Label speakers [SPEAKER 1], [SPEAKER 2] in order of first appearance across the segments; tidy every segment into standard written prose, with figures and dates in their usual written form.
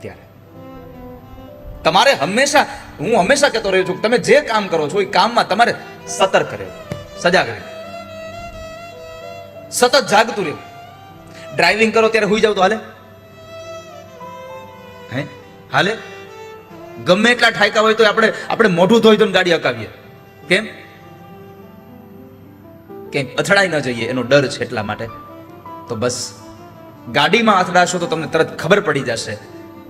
[SPEAKER 1] ત્યારે તમારે હંમેશા, હું હંમેશા કહેતો રહ્યો છું, તમે જે કામ કરો છો એ કામમાં તમારે સતર્ક રહેવું, સજાગ રહેવું, સતત જાગતું રહેવું. ડ્રાઇવિંગ કરો ત્યારે હુઈ જાવ તો હાલે? હે હાલે? ગમે એટલા ઠાયકા હોય તો આપણે મોઢું ધોઈ ધોઈને ગાડી હકાવીએ. કેમ? કેમ? અથડાઈ ન જઈએ એનો ડર છે એટલા માટે. તો બસ ગાડીમાં અથડાશો તો તમને તરત ખબર પડી જશે,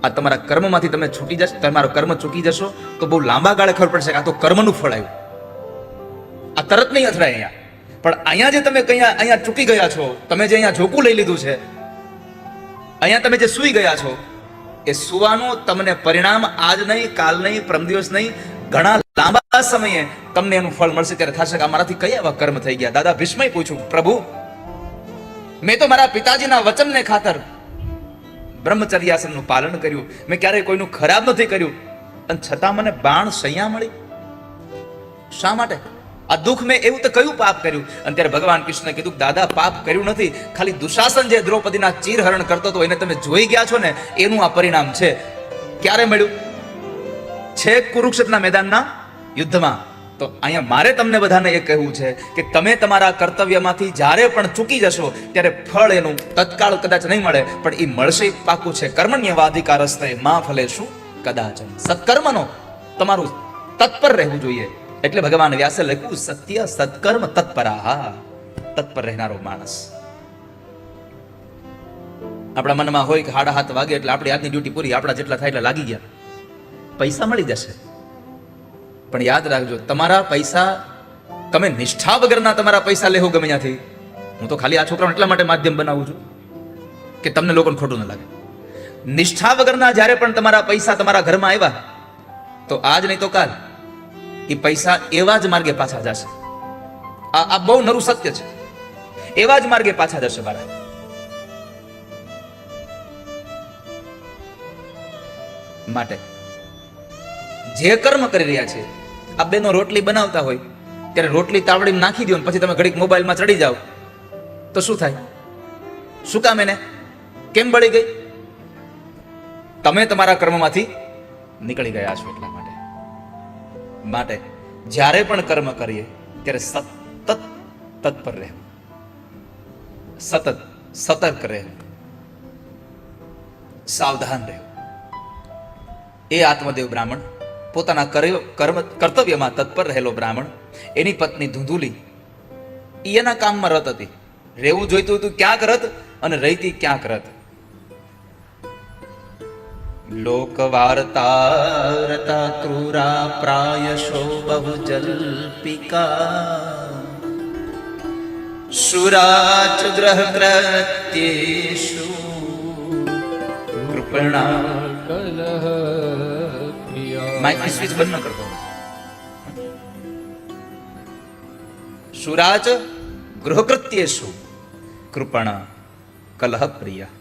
[SPEAKER 1] આ તમારા કર્મમાંથી તમે છૂટી જશો, તમારો કર્મ ચૂકી જશો તો બહુ લાંબા ગાળે ખબર પડશે કે આ તો કર્મનું ફળ આવ્યું. આ તરત નહીં અથડાય અહીંયા. પણ અહીંયા જે તમે અહીંયા ચૂકી ગયા છો, તમે જે અહીંયા ઝોકું લઈ લીધું છે, અહીંયા તમે જે સૂઈ ગયા છો, એ સુવાનું તમને પરિણામ આજ નહીં, કાલ નહીં, પરમ દિવસ નહીં, ઘણા લાંબા સમયે તમને એનું ફળ મળશે. ત્યારે થશે કે અમારાથી કયા એવા કર્મ થઈ ગયા. દાદા ભીષ્મએ પૂછ્યું, પ્રભુ મેં તો મારા પિતાજીના વચનને ખાતર બ્રહ્મચર્યાસનનું પાલન કર્યું, મેં ક્યારેય કોઈનું ખરાબ નથી કર્યું, અને છતાં મને બાણ સૈયા મળી. શા માટે? આ દુઃખ મેં એવું તો કયું પાપ કર્યું? અને ત્યારે ભગવાન કૃષ્ણે કીધું, દાદા પાપ કર્યું નથી, ખાલી દુશાસન જે દ્રૌપદીના ચીરહરણ કરતો હતો એને તમે જોઈ ગયા છો ને, એનું આ પરિણામ છે. ક્યારે મળ્યું? છે કુરુક્ષેત્રના મેદાનના યુદ્ધમાં. તો અહીંયા મારે તમને બધાને એ કહેવું છે કે તમે તમારા કર્તવ્યમાંથી જ્યારે પણ ચૂકી જશો ત્યારે ફળ એનું તત્કાળ કદાચ નહીં મળે, પણ એ મળશે પાકું છે. કર્મણ્યવાધિકારસ્તે મા ફલેષુ કદાચન. સત્કર્મનો તમારું તત્પર રહેવું જોઈએ. એટલે ભગવાન વ્યાસે લખ્યું, સત્ય સત્કર્મ તત્પરાહા. તત્પર રહેનારો માણસ. આપણા મનમાં હોય કે 7:30 વાગે એટલે આપણી આજની ડ્યુટી પૂરી, આપણા જેટલા થાય એટલે લાગી ગયા, પૈસા મળી જશે. પણ યાદ રાખજો, તમારા પૈસા, તમે નિષ્ઠા વગરના તમારા પૈસા લેવો ગમે ત્યાંથી. હું તો ખાલી આ છોકરાઓને એટલા માટે માધ્યમ બનાવું છું કે તમને લોકોને ખોટું ન લાગે. નિષ્ઠા વગરના જ્યારે પણ તમારા પૈસા તમારા ઘરમાં આવ્યા, તો આજ નહીં તો કાલ એ પૈસા એવા જ માર્ગે પાછા જશે. આ બહુ નરું સત્ય છે. એવા જ માર્ગે પાછા જશે. મારા માટે જે કર્મ કરી રહ્યા છે, આ બેનો રોટલી બનાવતા હોય ત્યારે રોટલી તાવડીમાં નાખી દો, પછી તમે ઘડીક મોબાઈલમાં ચડી જાઓ તો શું થાય? શું કામ? એને કેમ બળી ગઈ? તમે તમારા કર્મમાંથી નીકળી ગયા છો. એટલા માટે જ્યારે પણ કર્મ કરીએ ત્યારે સતત તત્પર રહેવું, સતત સતર્ક રહેવું, સાવધાન રહેવું. એ આત્મદેવ બ્રાહ્મણ, પોતાના કર્તવ્યમાં તત્પર રહેલો બ્રાહ્મણ, એની પત્ની ધુંધુલી એના કામમાં રત હતી. રહેવું જોઈતું હતું ક્યાંક રત, અને રહીતી ક્યાંક રત. લોકવાર્તા ક્રૂરા પ્રાયશો બહુ જલ્પિકા સુરાચ ગ્રહ કૃત્યેષુ કૃપણા કલહ. માઇક સ્વિચ બંધ ન કરતો. સુરાચ ગૃહકૃત્યેષુ કૃપણા કલહ પ્રિયા.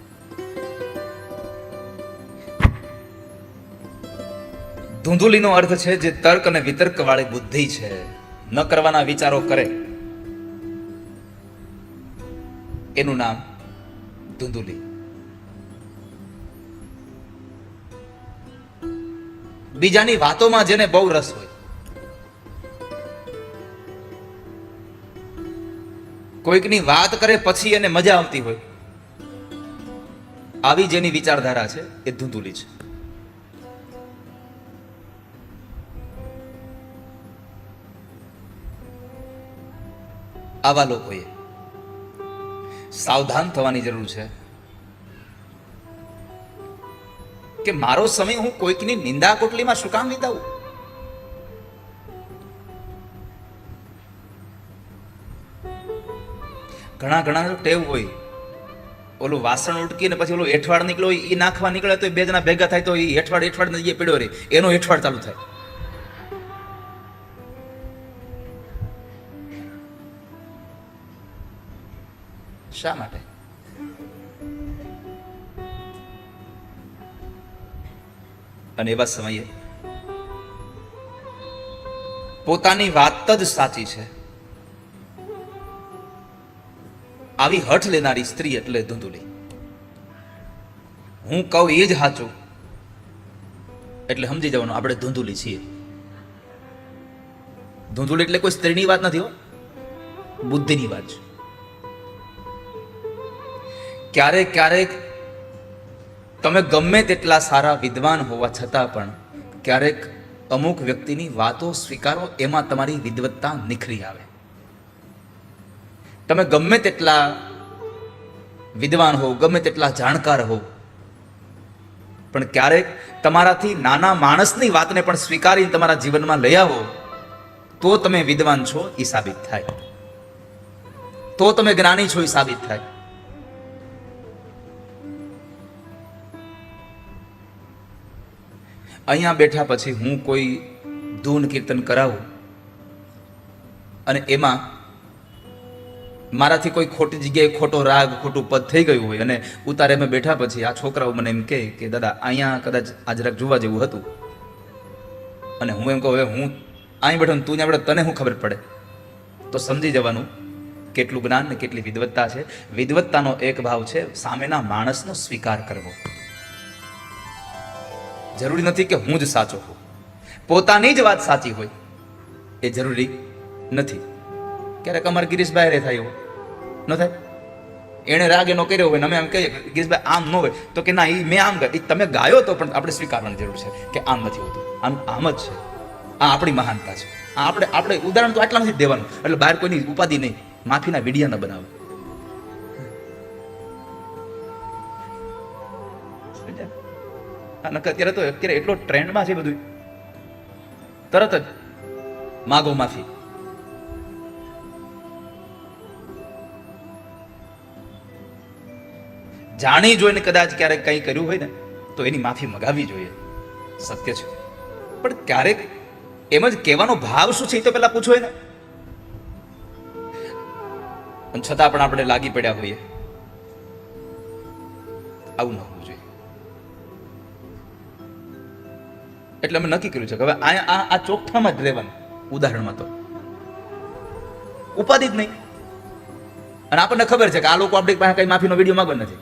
[SPEAKER 1] ધુંધુલીનો અર્થ છે જે તર્ક અને વિતર્ક વાળી બુદ્ધિ છે, ન કરવાના વિચારો કરે, એનું નામ ધુંધુલી. બીજાની વાતોમાં જેને બહુ રસ હોય, કોઈકની વાત કરે પછી એને મજા આવતી હોય, આવી જેની વિચારધારા છે એ ધુંધુલી છે. આવા લોકોએ સાવધાન થવાની જરૂર છે કે મારો સમય હું કોઈકની નિંદા કોટલીમાં શું કામ વિતાવું? ઘણા ટેવ હોય, ઓલું વાસણ ઉટકીને પછી ઓલું એઠવાડ નીકળ્યો એ નાખવા નીકળે તો બે જણા ભેગા થાય તો એ એઠવાડ ને પડ્યો રે, એનો એઠવાડ ચાલુ થાય. શા માટે? અને એવા સમયે પોતાની વાત જ સાચી છે આવી હઠ લેનારી સ્ત્રી એટલે ધુંધુલી. હું કહું એ જ સાચું, એટલે સમજી જવાનું આપણે ધૂંધુલી છીએ. ધૂંધુલી એટલે કોઈ સ્ત્રીની વાત નથી હો, બુદ્ધિની વાત છે. ક્યારેક ક્યારેક તમે ગમે તેટલા સારા વિદ્વાન હોવા છતાં પણ ક્યારેક અમુક વ્યક્તિની વાતો સ્વીકારો, એમાં તમારી વિદ્વત્તા નિખરી આવે. તમે ગમે તેટલા વિદ્વાન હો, ગમે તેટલા જાણકાર હો, પણ ક્યારેક તમારાથી નાના માણસની વાતને પણ સ્વીકારીને તમારા જીવનમાં લઈ આવો તો તમે વિદ્વાન છો એ સાબિત થાય, તો તમે જ્ઞાની છો એ સાબિત થાય. અહીંયા બેઠા પછી હું કોઈ ધૂન કીર્તન કરાવું અને એમાં મારાથી કોઈ ખોટી જગ્યાએ ખોટો રાગ, ખોટું પદ થઈ ગયું હોય અને ઉતારે મેં બેઠા પછી આ છોકરાઓ મને એમ કહે કે દાદા અહીંયા કદાચ આ જરાક જોવા જેવું હતું, અને હું એમ કહું હવે હું અહીં બેઠો તું ત્યાં બેઠો, તને શું ખબર પડે? તો સમજી જવાનું કેટલું જ્ઞાન ને કેટલી વિદ્વત્તા છે. વિદ્વત્તાનો એક ભાવ છે સામેના માણસનો સ્વીકાર કરવો. જરૂરી નથી કે હું જ સાચો હોઉં, પોતાની જ વાત સાચી હોય એ જરૂરી નથી. ક્યારેક અમારે ગિરીશભાઈ રે થાય એવું ન થાય, એણે રાગ એનો કર્યો હોય ને અમે એમ કહીએ ગિરીશભાઈ આમ ન હોય, તો કે ના એ મેં આમ ગાય, તમે ગાયો તો પણ આપણે સ્વીકારવાની જરૂર છે કે આમ નથી હોતું, આમ જ છે. આ આપણી મહાનતા છે. આપણે ઉદાહરણ તો આટલા નથી દેવાનું, એટલે બહાર કોઈની ઉપાધિ નહીં, માફીના વિડિયા ન બનાવે. અત્યારે એટલો ટ્રેન્ડમાં છે બધું, તરત જ માગો માફી. જાણી જોઈને કદાચ ક્યારેક કંઈ કર્યું હોય ને તો એની માફી મગાવવી જોઈએ, સત્ય છે. પણ ક્યારેક એમ જ કહેવાનો ભાવ શું છે એ તો પેલા પૂછો ને. છતાં પણ આપણે લાગી પડ્યા હોઈએ, આવું ન હોવું જોઈએ. એટલે અમે નક્કી કર્યું છે કે હવે આ ચોખ્ઠામાં જ રહેવાનું. ઉદાહરણમાં તો ઉપાધિ જ નહીં, અને આપણને ખબર છે કે આ લોકો આપણી પાસે કઈ માફીનો વિડીયો માંગવા નથી.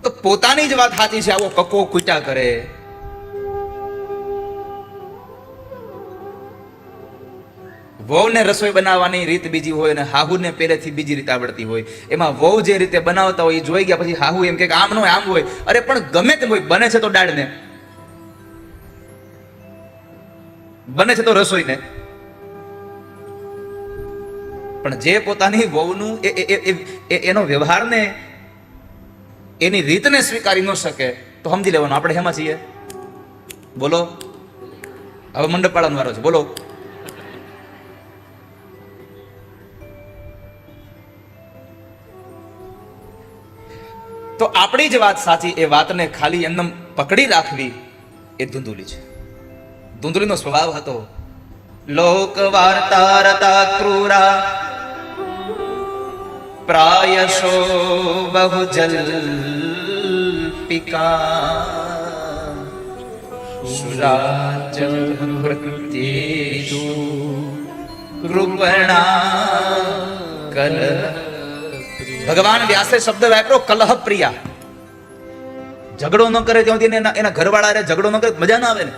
[SPEAKER 1] તો પોતાની જ વાત સાચી છે, આવો કકો કૂટા કરે. વહુને રસોઈ બનાવવાની રીત બીજી હોય અને હાહુને પહેલેથી બીજી રીતે આવડતી હોય. એમાં વહુ જે રીતે બનાવતા હોય એ જોઈ ગયા પછી હાહુ એમ કે આમ ન હોય આમ હોય. અરે પણ ગમે તેમ હોય, બને છે તો દાળને, બને છે તો રસોઈને. પણ જે પોતાની વહુનું એનો વ્યવહારને એની રીતને સ્વીકારી ન શકે તો સમજી લેવાનું આપણે હેમાં છીએ. બોલો, હવે મંડપ પાડવાનો વારો છે. બોલો. તો આપણી જ વાત સાચી, એ વાતને ખાલી એમને પકડી રાખવી એ ધૂંધુલી છે. ધૂંધુલીનો સ્વભાવ હતો લોક વાર્તા રતા ક્રૂરા પ્રાયશો બહુ જલ્પિકા સુરાચકૃત્યેષુ કૃપણા કલ. ભગવાન વ્યાસે શબ્દ વાપર્યો કલહ પ્રિયા. ઝઘડો ન કરે ત્યાંથી એના ઘરવાળા ઝઘડો ન કરે મજા ના આવે ને.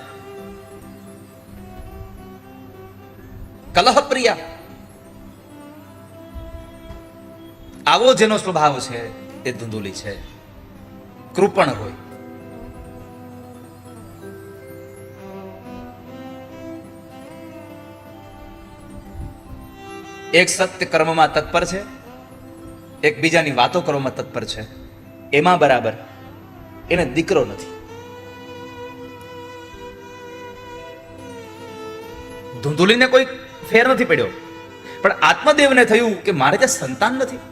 [SPEAKER 1] કલહ પ્રિયા, આવો જેનો સ્વભાવ છે એ ધૂંધુલી છે, કૃપણ હોય. એક સત્ય કર્મમાં તત્પર છે, એકબીજાની વાતો કરવામાં તત્પર છે. એમાં બરાબર એને દીકરો નથી. ધૂંધુલીને કોઈ ફેર નથી પડ્યો, પણ આત્મદેવને થયું કે મારે ત્યાં સંતાન નથી.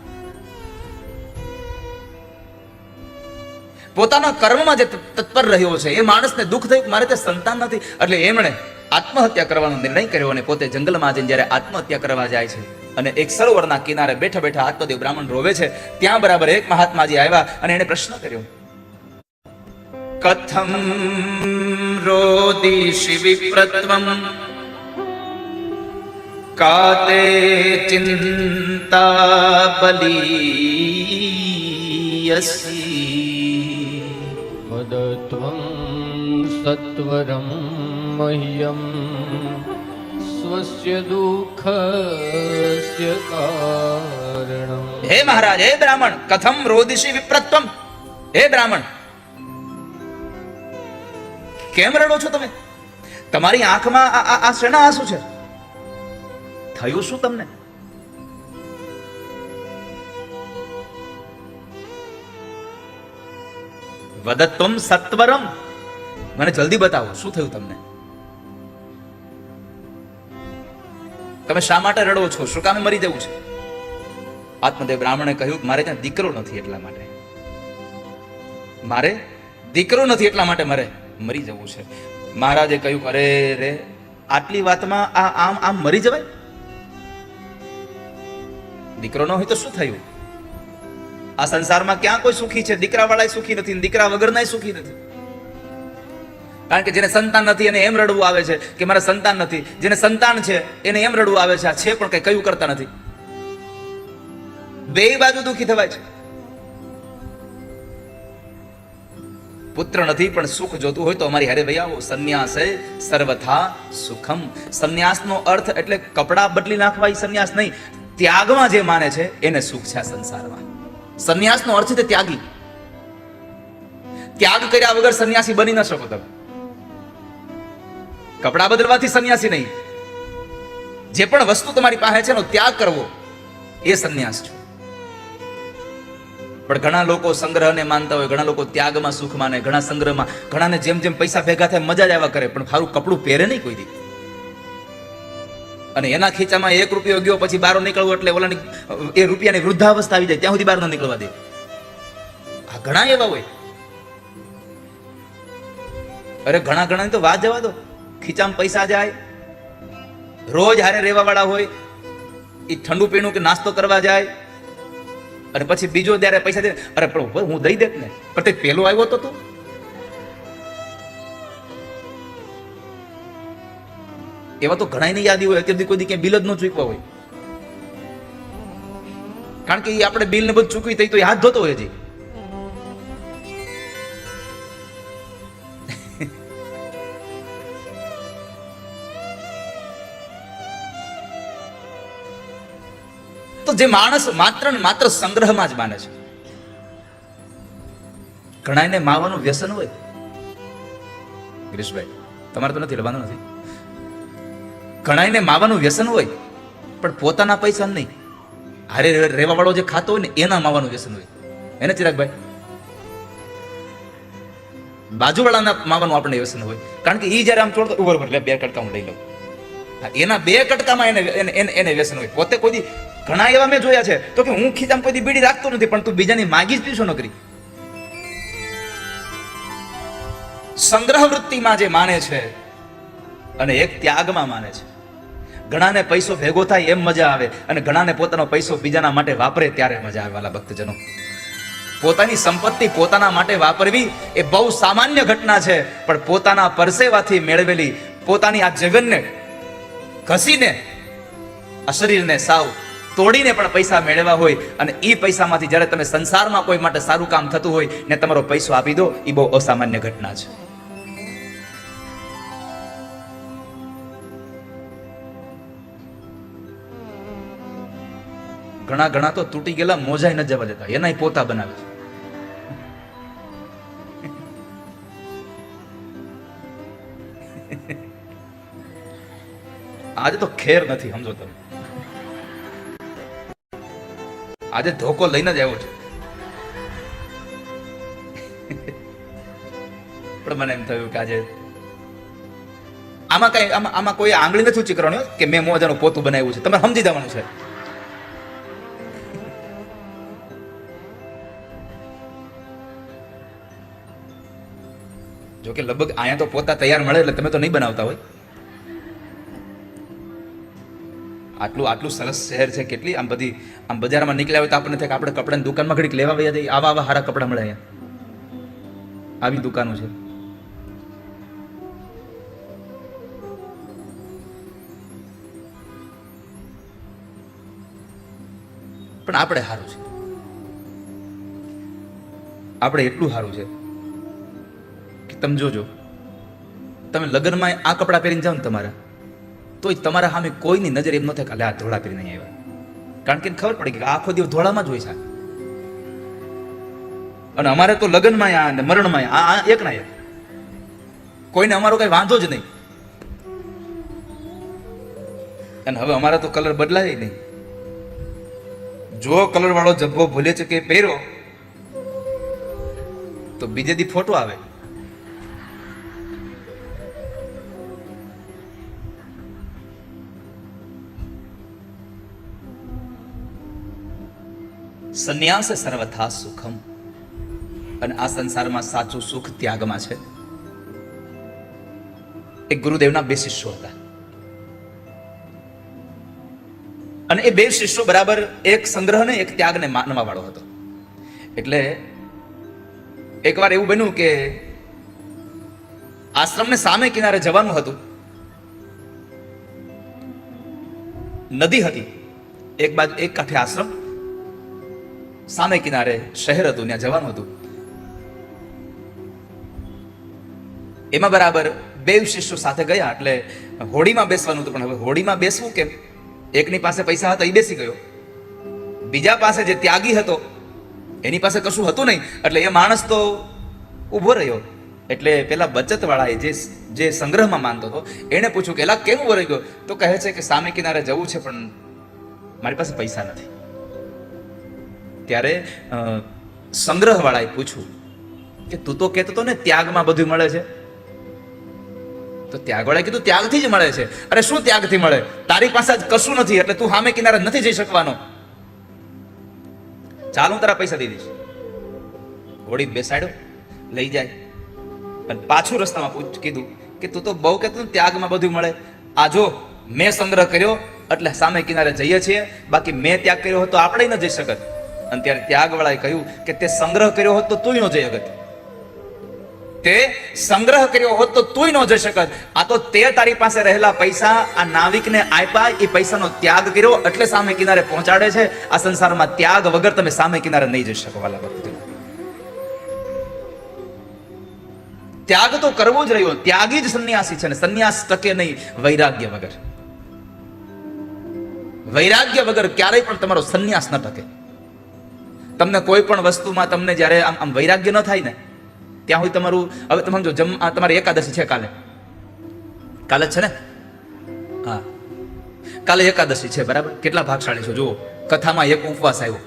[SPEAKER 1] પોતાના કર્મમાં જે તત્પર રહ્યો છે એ માણસને દુઃખ થયું મારે ત્યાં સંતાન નથી, એટલે એમણે આત્મહત્યા કરવાનો નિર્ણય કર્યો. અને પોતે જંગલમાં જઈને જ્યારે આત્મહત્યા કરવા જાય છે અને એક સરોવરના કિનારે બેઠા બેઠા આત્મદેવ બ્રાહ્મણ રોવે છે, ત્યાં બરાબર એક મહાત્માજી આવ્યા અને એને પ્રશ્ન કર્યો, કથમ રોદિષિ વિપ્રત્વમ કાતે ચિંતા બલીયસી
[SPEAKER 2] વદત્વં સત્વરં મહ્યં સ્વસ્ય દુઃખસ્ય કારણમ.
[SPEAKER 1] હે મહારાજ, હે બ્રાહ્મણ, કથમ રોદિષી વિપ્રત્વમ. હે બ્રાહ્મણ, કેમ રડો છો તમે? તમારી આંખમાં આ શેના આંસુ છે? થયું શું તમને? વદત્વમ સત્વરમ, મને જલ્દી બતાવો શું થયું તમને? તમે શા માટે રડો છો? શું કામે મરી જવું છે? આત્મદેવ બ્રાહ્મણે કહ્યું, મારે ત્યાં દીકરો નથી એટલા માટે. મારે દીકરો નથી એટલા માટે મારે મરી જવું છે. મહારાજે કહ્યું, અરે રે, આટલી વાતમાં આમ મરી જવાય? દીકરો ન હોય તો શું થયું? આ સંસારમાં ક્યાં કોઈ સુખી છે? દીકરા વાળા સુખી નથી, દીકરા વગરના સુખી નથી. કારણ કે જેને સંતાન નથી એને એમ રડવું આવે છે કે મારા સંતાન નથી. જેને સંતાન છે એને એમ રડવું આવે છે આ છે પણ કઈ કયું કરતા નથી. બે બાજુ દુખી થવાય છે. પુત્ર નથી પણ સુખ જોતું હોય તો અમારી હારે ભાઈ આવો. સંન્યાસે સર્વથા સુખમ. સંન્યાસનો અર્થ એટલે કપડા બદલી નાખવા એ સંન્યાસ નહીં. ત્યાગમાં જે માને છે એને સુખ છે આ સંસારમાં. સંન્યાસનો અર્થ છે ત્યાગી. ત્યાગ કર્યા વગર સંન્યાસી બની ન શકો તમે. કપડા બદલવાથી સંન્યાસી નહીં. જે પણ વસ્તુ તમારી પાસે છે એનો ત્યાગ કરવો એ સંન્યાસ છે. પણ ઘણા લોકો સંગ્રહને માનતા હોય, ઘણા લોકો ત્યાગમાં સુખ માને, ઘણા સંગ્રહમાં, ઘણાને જેમ જેમ પૈસા ભેગા થાય મજા જ આવ્યા કરે પણ સારું કપડું પહેરે નહીં કોઈ દી. અને એના ખીચામાં 1 રૂપિયો ગયો પછી બહાર નીકળવું એટલે ઓલાની એ રૂપિયાની વૃદ્ધાવસ્થા આવી જાય ત્યાં સુધી બહાર ન નીકળવા દે. આ ઘણા એવા હોય. અરે ઘણા તો વાત જવા દો, ખીચામાં પૈસા જાય, રોજ હારે રહેવા વાળા હોય, એ ઠંડુ પીણું કે નાસ્તો કરવા જાય અને પછી બીજો ત્યારે પૈસા દે. અરે પણ હું દઈ દેત ને, પણ તે પેલો આવ્યો તો તું. એવા તો ઘણા ની યાદી હોય અત્યાર કોઈ દી ક્યાંય બિલ જ ન ચૂકવા હોય. કારણ કે આપણે બિલ ને બધું ચૂકવી થઈ તો હાથ ધોતો હોય હજી. તો જે માણસ માત્ર ને માત્ર સંગ્રહમાં જ માને છે, ઘણાને માવાનું વ્યસન હોય. ગિરીશભાઈ તમારે તો નથી, લવાનું નથી. ઘણાને માવાનું વ્યસન હોય પણ પોતાના પૈસા નહીં, હારે રહેવા વાળો જે ખાતો હોય ને એના માવાનું વ્યસન હોય. એને ચિરાગભાઈ બાજુવાળાના માવાનું આપણે વ્યસન હોય. કારણ કે ઈ જયારે આમ છોડતો બરોબર લે 2 કટકા હું લઈ લઉં, એના 2 કટકામાં એને વ્યસન હોય. પોતે કોઈ ઘણા એવા મેં જોયા છે તો કે હું ખીચામાં કોઈ બીડી રાખતો નથી પણ તું બીજાની માગી જ પીશો ન કરી. સંગ્રહ વૃત્તિમાં જે માને છે અને એક ત્યાગમાં માને છે. ઘણાને પૈસો ભેગો થાય એમ મજા આવે અને ઘણાને પોતાનો પૈસો બીજાના માટે વાપરે ત્યારે મજા આવે. વાલા ભક્તજનો, પોતાની સંપત્તિ પોતાના માટે વાપરવી એ બહુ સામાન્ય ઘટના છે, પણ પોતાના પરસેવાથી મેળવેલી પોતાની આ જીવનને ઘસીને આ શરીરને સાવ તોડીને પણ પૈસા મેળવ્યા હોય અને એ પૈસામાંથી જ્યારે તમે સંસારમાં કોઈ માટે સારું કામ થતું હોય ને તમારો પૈસો આપી દો, એ બહુ અસામાન્ય ઘટના છે. ઘણા તો તૂટી ગયેલા મોજાય ન જવા દેતા, એના પોતા બનાવે છે. આજે તો ખેર નથી, સમજો તમે. આજે ધોકો લઈને જ આવ્યો છે. પણ મને એમ થયું કે આજે આમાં કોઈ આંગળી નથી ઊંચી કરવાની કે મેં મોજાનું પોતું બનાવ્યું છે. તમારે સમજી જવાનું છે. જો કે લગભગ અહીંયા તો પોતા તૈયાર મળે એટલે તમે તો નહીં બનાવતા હોય. આટલું સરસ શહેર છે, કેટલી આમ બધી આમ બજારમાં નીકળ્યા હોય તો આપણને થાય કે આપણે કપડાની દુકાનમાં ઘડીક લેવા વયા જઈએ. આવા સારા કપડા મળે અહીંયા, આવી દુકાનો છે. પણ આપણે સારું છે, આપણે એટલું સારું છે કે તમે જોજો, તમે લગ્નમાં આ કપડાં પહેરીને જાઓ ને તમારા, તોય તમારા સામે કોઈની નજર એમ ન થાય કે આ ધોળા પહેરીને નહીં આવ્યા, કારણ કે ખબર પડી કે આખો દિવસ ધોળામાં જ હોય છે. અને અમારે તો લગ્નમાં આ ને મરણમાં આ એક ના એક, કોઈને અમારો કઈ વાંધો જ નહીં. અને હવે અમારા તો કલર બદલાય નહીં. જો કલર વાળો જબ્બો ભૂલે છે કે પહેરો તો બીજે દી ફોટો આવે. સંન્યાસ સર્વથા સુખમ. અને આ સંસારમાં સાચું સુખ ત્યાગમાં છે. એક ગુરુદેવના 2 શિષ્યો હતા અને એ 2 શિષ્યો બરાબર એક સંગ્રહને એક ત્યાગને માનવા વાળો હતો. એટલે એકવાર એવું બન્યું કે આશ્રમને સામે કિનારે જવાનું હતું. નદી હતી એક બાજુ, એક કાંઠે આશ્રમ, સામે કિનારે શહેર હતું, ત્યાં જવાનું હતું. એમાં બરાબર 2 શિષ્યો સાથે ગયા. એટલે હોડીમાં બેસવાનું હતું, પણ હવે હોડીમાં બેસવું કેમ? એકની પાસે પૈસા હતા, એ બેસી ગયો. બીજા પાસે જે ત્યાગી હતો એની પાસે કશું હતું નહીં, એટલે એ માણસ તો ઊભો રહ્યો. એટલે પેલા બચત વાળાએ જે સંગ્રહમાં માનતો હતો એને પૂછ્યું કે એલા કેમ ઊભો રહી ગયો? તો કહે છે કે સામે કિનારે જવું છે પણ મારી પાસે પૈસા નથી. ત્યારે સંગ્રહ વાળાએ પૂછ્યું કે તું તો કહેતો હતો ને ત્યાગમાં બધું મળે છે. તો ત્યાગ વાળાએ કીધું ત્યાગથી જ મળે છે. અરે શું ત્યાગથી મળે? તારી પાસે જ કશું નથી એટલે તું સામે કિનારે નથી જઈ શકવાનો. ચાલ હું તારા પૈસા દઈ દઈશ. હોડી બેસાડ્યો, લઈ જાય અને પાછું રસ્તામાં કીધું કે તું તો બહુ કહેતો ત્યાગમાં બધું મળે. આ જો મેં સંગ્રહ કર્યો એટલે સામે કિનારે જઈએ છીએ, બાકી મેં ત્યાગ કર્યો હોત તો આપણે ન જઈ શકત. અને ત્યારે ત્યાગ વાળાએ કહ્યું કે તે સંગ્રહ કર્યો હોત તો તું ન જઈ શકત, તે સંગ્રહ કર્યો હોત તો તું ન જઈ શકત. આ તો તે તારી પાસે રહેલા પૈસા આ નાવિકને આપ્યા, એ પૈસાનો ત્યાગ કર્યો એટલે સામે કિનારે પહોંચાડે છે. આ સંસારમાં ત્યાગ વગર તમે સામે કિનારે નહીં જઈ શકો વાલા ભક્તો. ત્યાગ તો કરવો જ રહ્યો. ત્યાગી જ સંન્યાસી છે ને સંન્યાસ ટકે નહીં વૈરાગ્ય વગર. વૈરાગ્ય વગર ક્યારેય પણ તમારો સંન્યાસ ન ટકે. તમને કોઈ પણ વસ્તુમાં તમને જ્યારે આમ વૈરાગ્ય ન થાય ને ત્યાં હોય તમારું, હવે તમે સમજો તમારી એકાદશી છે કાલે છે ને? હા, કાલે એકાદશી છે બરાબર. કેટલા ભાગશાળી છો જુઓ. કથામાં એક ઉપવાસ આવ્યો,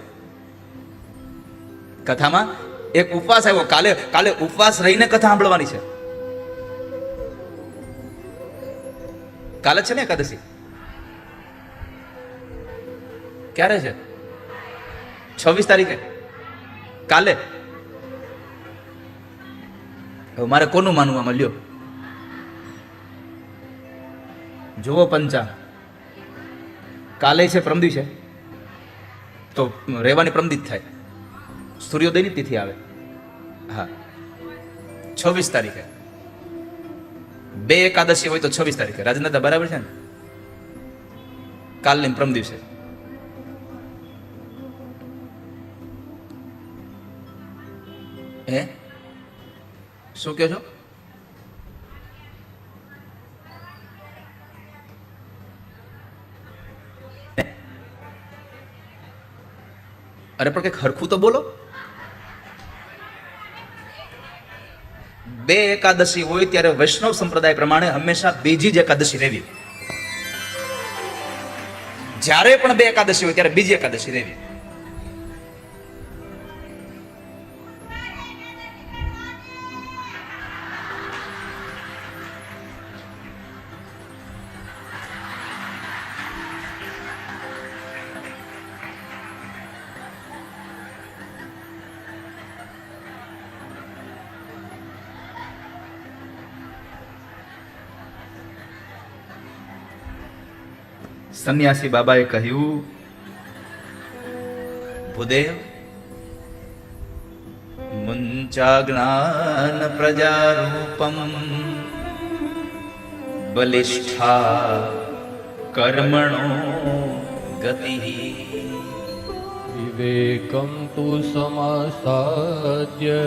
[SPEAKER 1] કથામાં એક ઉપવાસ આવ્યો. કાલે ઉપવાસ રહીને કથા સાંભળવાની છે. કાલે છે ને એકાદશી? ક્યારે છે? 26 તારીખે કાલે. હવે મારે કોનું માનવું આમાં? લ્યો જુઓ પંચાંગ. કાલે છે, પ્રમદી છે, તો રહેવાની પ્રમદી જ થાય. સૂર્યોદયની તિથિ આવે. હા, 26 તારીખે 2 એકાદશી હોય તો 26 તારીખે. રાજનદાદા બરાબર છે ને? કાલની પ્રમ દિવસે. હે શું કહો છો? અરે પણ કંઈક હરખું તો બોલો. 2 એકાદશી હોય ત્યારે વૈષ્ણવ સંપ્રદાય પ્રમાણે હંમેશા બીજી જ એકાદશી રહેવી. જ્યારે પણ 2 એકાદશી હોય ત્યારે બીજી એકાદશી રહેવી. સંન્યાસી બાબાએ કહ્યું, ભૂદેવ મુંચા જ્ઞાન પ્રજારૂપમ બલિષ્ઠા કર્મણો ગતિ.
[SPEAKER 2] વિવેકમ તુ સમાસાદ્ય